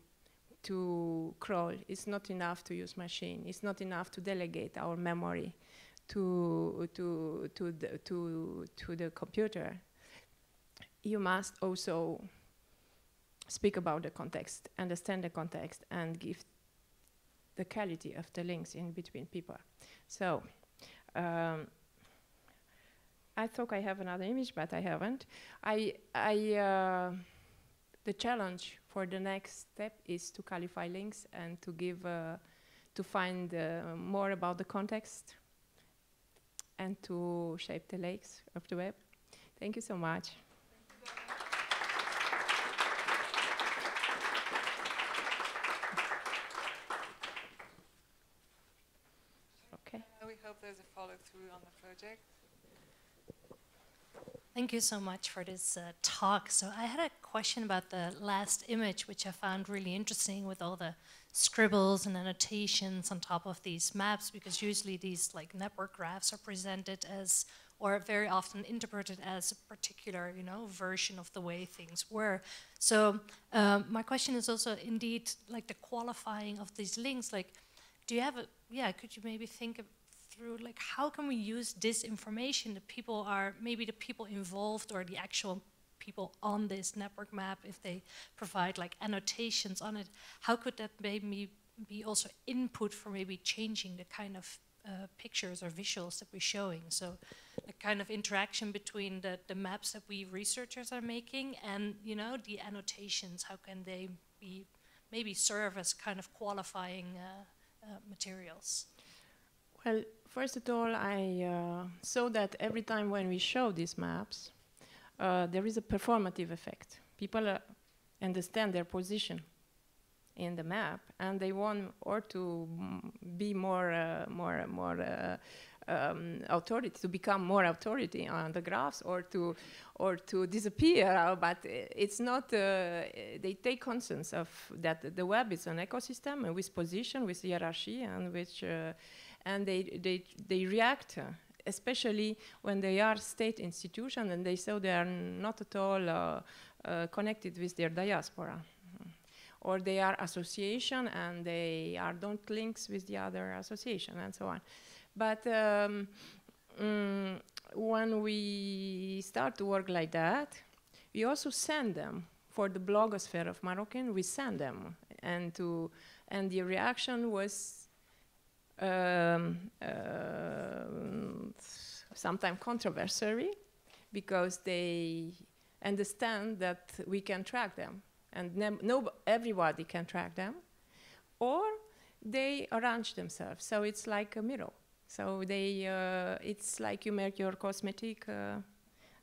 S10: crawl, it's not enough to use machine, it's not enough to delegate our memory to the computer. You must also speak about the context, understand the context, and give the quality of the links in between people. So, I thought I have another image, but I haven't. The challenge for the next step is to qualify links and to give, to find more about the context and to shape the legs of the web. Thank you so much. Okay.
S7: We hope there's a follow-through on the project.
S11: Thank you so much for this talk. So I had a question about the last image, which I found really interesting with all the scribbles and annotations on top of these maps, because usually these like network graphs are presented as, or very often interpreted as a particular, version of the way things were. So my question is also indeed like the qualifying of these links. Like, do you have could you maybe think through, like, how can we use this information? The people are, maybe the people involved or the actual people on this network map, if they provide like annotations on it, how could that maybe be also input for maybe changing the kind of pictures or visuals that we're showing? So the kind of interaction between the maps that we researchers are making and, the annotations, how can they be, maybe serve as kind of qualifying materials?
S10: Well, first of all, I saw that every time when we show these maps, there is a performative effect. People understand their position in the map, and they want or to be more authority, to become more authority on the graphs, or to disappear. But it's not. They take conscience of that the web is an ecosystem with position, with hierarchy, and which. And they react, especially when they are state institutions and they say they are not at all connected with their diaspora. Or they are association and they don't links with the other association and so on. But when we start to work like that, we also send them for the blogosphere of Moroccan. We send them, and the reaction was sometimes controversial, because they understand that we can track them, and everybody can track them, or they arrange themselves. So it's like a mirror. So it's like you make your cosmetic,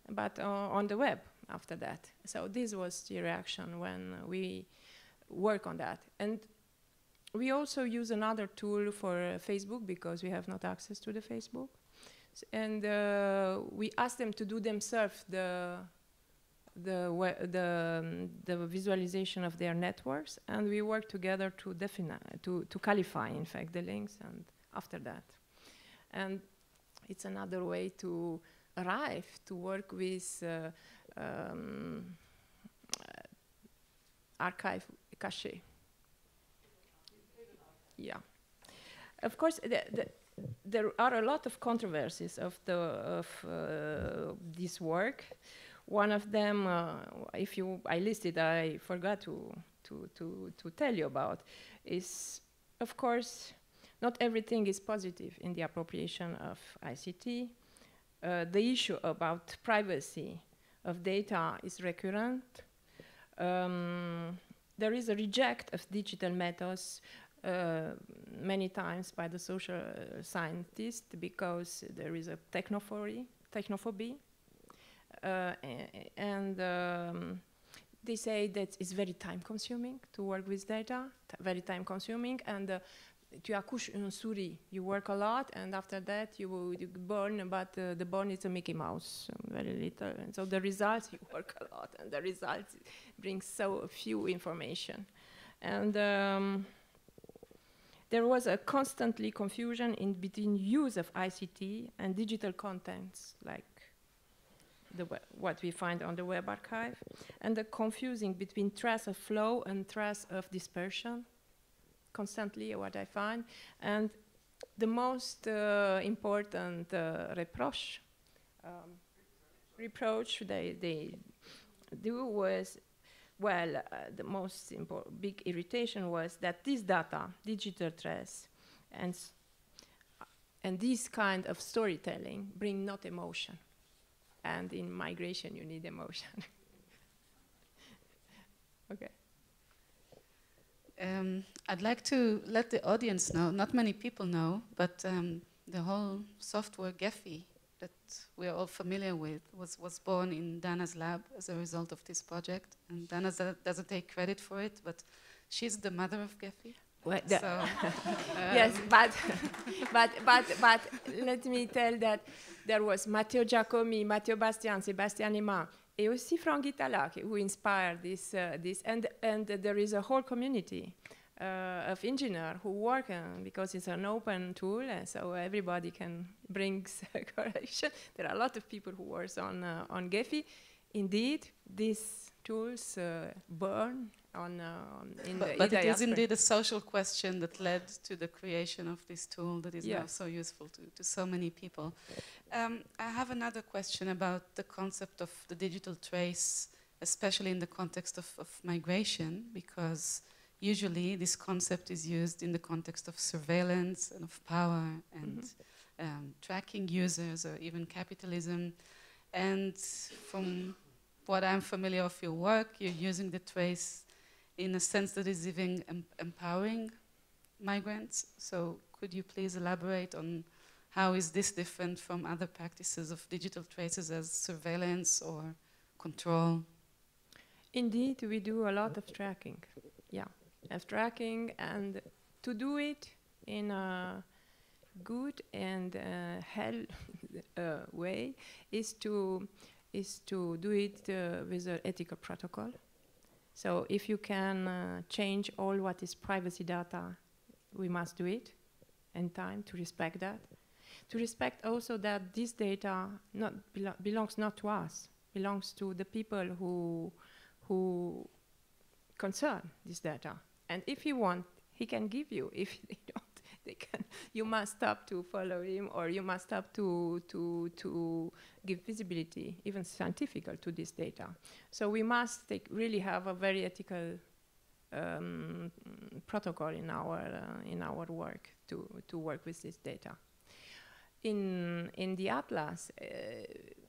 S10: but on the web after that. So this was the reaction when we work on that. And we also use another tool for Facebook, because we have not access to the Facebook. And we ask them to do themselves the visualization of their networks, and we work together to qualify, in fact, the links, and after that. And it's another way to arrive to work with archive cache. Yeah, of course, there are a lot of controversies of this work. One of them, I listed, I forgot to tell you about, is, of course, not everything is positive in the appropriation of ICT. The issue about privacy of data is recurrent. There is a reject of digital methods many times by the social scientists, because there is a technophobia, and they say that it's very time-consuming to work with data, very time-consuming, and tu accouches une souris, you work a lot, and after that you born, but the born is a Mickey Mouse, very little, and so the results, you work a lot, and the results bring so few information. And there was a constantly confusion in between use of ICT and digital contents, like what we find on the web archive, and the confusing between trace of flow and trace of dispersion, constantly what I find. And the most important reproach they do was, well, the most big irritation was that this data, digital trace, and this kind of storytelling bring not emotion. And in migration, you need emotion. Okay.
S12: I'd like to let the audience know, not many people know, but the whole software Gephi that we're all familiar with was born in Dana's lab as a result of this project. And Dana doesn't take credit for it, but she's the mother of Gephi.
S10: Well,
S12: So,
S10: yes, but let me tell that there was Matteo Giacomi, Matteo Bastian, Sébastien Aimant, et aussi Franck Italac, who inspired this, and there is a whole community of engineers who work because it's an open tool, and so everybody can bring correction. There are a lot of people who work on Gephi. Indeed, these tools burn
S12: but it is indeed a social question that led to the creation of this tool that is now so useful to so many people. I have another question about the concept of the digital trace, especially in the context of migration, because usually this concept is used in the context of surveillance and of power and tracking users or even capitalism. And from what I'm familiar of your work, you're using the trace in a sense that is even empowering migrants. So could you please elaborate on how is this different from other practices of digital traces as surveillance or control?
S10: Indeed, we do a lot of tracking. Yeah, of tracking, and to do it in a good and hell way is to do it with an ethical protocol. So if you can change all what is privacy data, we must do it in time to respect that. To respect also that this data belongs not to us, belongs to the people who concern this data. And if he want, he can give you. If they don't, you must stop to follow him, or you must stop to give visibility, even scientific, to this data. So we must really have a very ethical protocol in our work to work with this data. In the Atlas,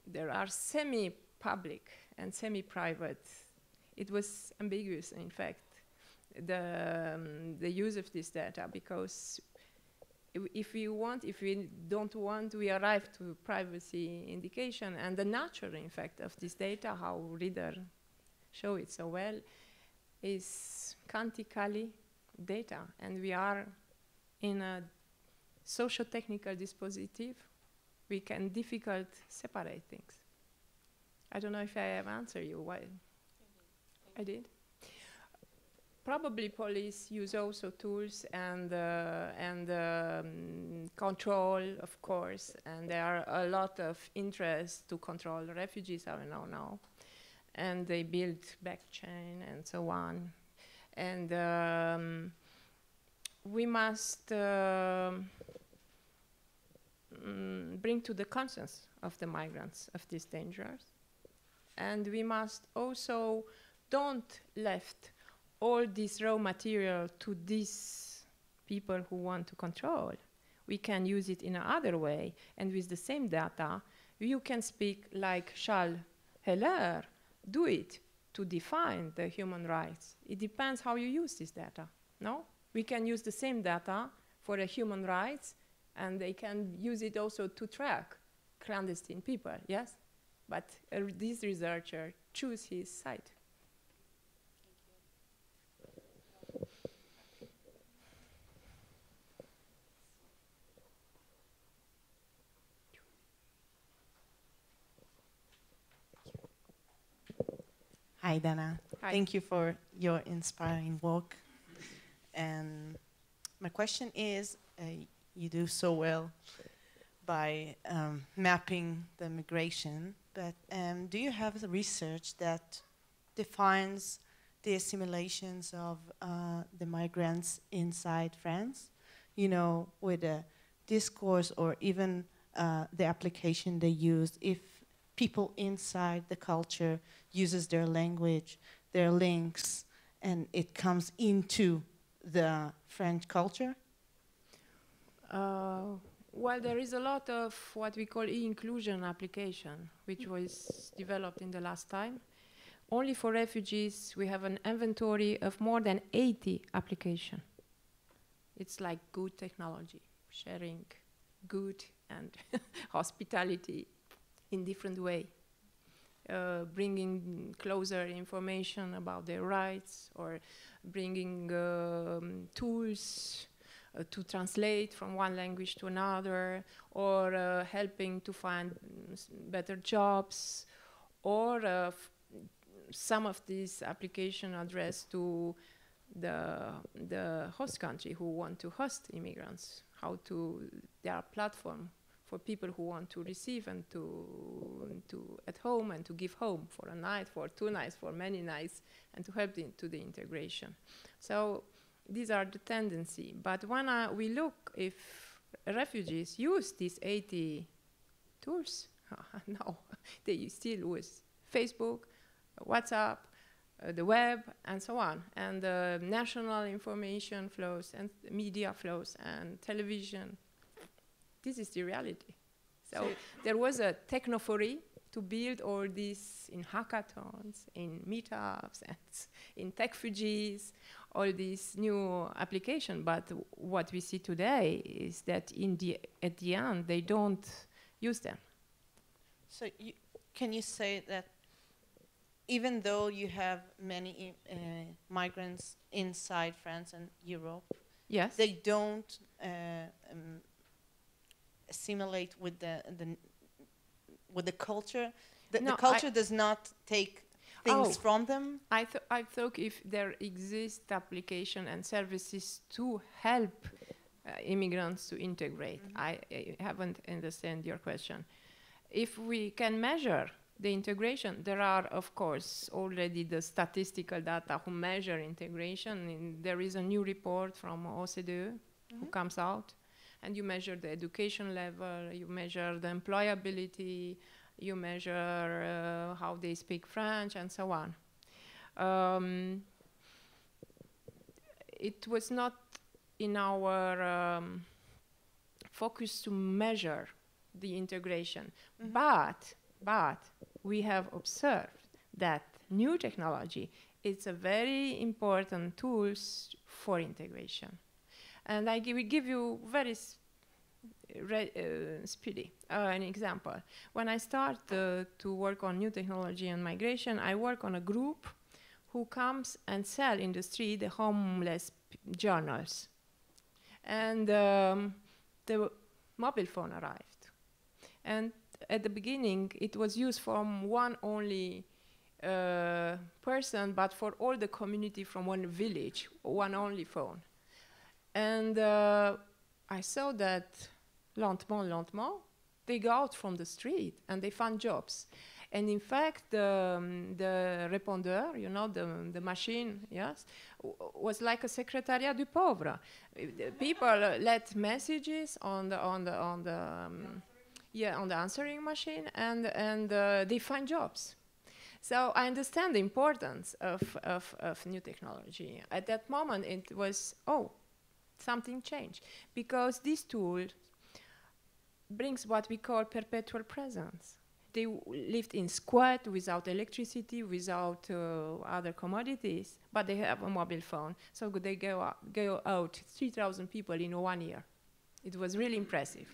S10: there are semi-public and semi-private. It was ambiguous, in fact, the use of this data, because if we don't want, we arrive to privacy indication. And the nature, in fact, of this data, how reader show it so well, is quantically data. And we are in a socio-technical dispositive. We can difficult separate things. I don't know if I have answered you. Why? I did. Probably police use also tools and control, of course, and there are a lot of interest to control refugees, I know now, and they build backchain and so on. And we must bring to the conscience of the migrants of these dangers, and we must also don't left all this raw material to these people who want to control. We can use it in another way, and with the same data, you can speak like Charles Heller, do it to define the human rights. It depends how you use this data, no? We can use the same data for the human rights, and they can use it also to track clandestine people, yes? But this researcher choose his site.
S13: Hi, Dana.
S10: Hi.
S13: Thank you for your inspiring work. And My question is, you do so well by mapping the migration, but do you have research that defines the assimilations of the migrants inside France? You know, with a discourse or even the application they use, if people inside the culture uses their language, their links, and it comes into the French culture?
S10: Well, there is a lot of what we call e-inclusion application, which was developed in the last time. Only for refugees, we have an inventory of more than 80 applications. It's like good technology, sharing good and hospitality in different way, bringing closer information about their rights, or bringing tools to translate from one language to another, or helping to find better jobs, or some of these applications addressed to the host country who want to host immigrants, how to, there are platforms for people who want to receive and to at home and to give home for a night, for 2 nights, for many nights, and to help to the integration. So these are the tendency. But when we look if refugees use these 80 tools, no, they still use Facebook, WhatsApp, the web, and so on, and national information flows, and media flows, and television. This is the reality. So there was a technophory to build all this in hackathons, in meetups, and in tech-fugees, all these new applications. But what we see today is that at the end, they don't use them.
S13: So can you say that even though you have many migrants inside France and Europe,
S10: yes,
S13: they don't assimilate with the culture? The culture does not take things from them?
S10: I thought if there exist application and services to help immigrants to integrate. I haven't understand your question. If we can measure the integration, there are, of course, already the statistical data who measure integration. And there is a new report from OCDE who comes out, and you measure the education level, you measure the employability, you measure how they speak French, and so on. It was not in our focus to measure the integration, but we have observed that new technology is a very important tool for integration. And I will give you very speedy an example. When I start to work on new technology and migration, I work on a group who comes and sell in the street the homeless journals. And the mobile phone arrived. And at the beginning, it was used from one only person, but for all the community from one village, one only phone. And I saw that lentement, they go out from the street and they found jobs. And in fact, the répondeur, you know, the machine, yes, was like a secrétariat du pauvre. People let messages on the answering machine, and they find jobs. So I understand the importance of new technology. At that moment, it was, something changed, because this tool brings what we call perpetual presence. They lived in squat without electricity, without other commodities, but they have a mobile phone. So they go out 3,000 people in 1 year. It was really impressive.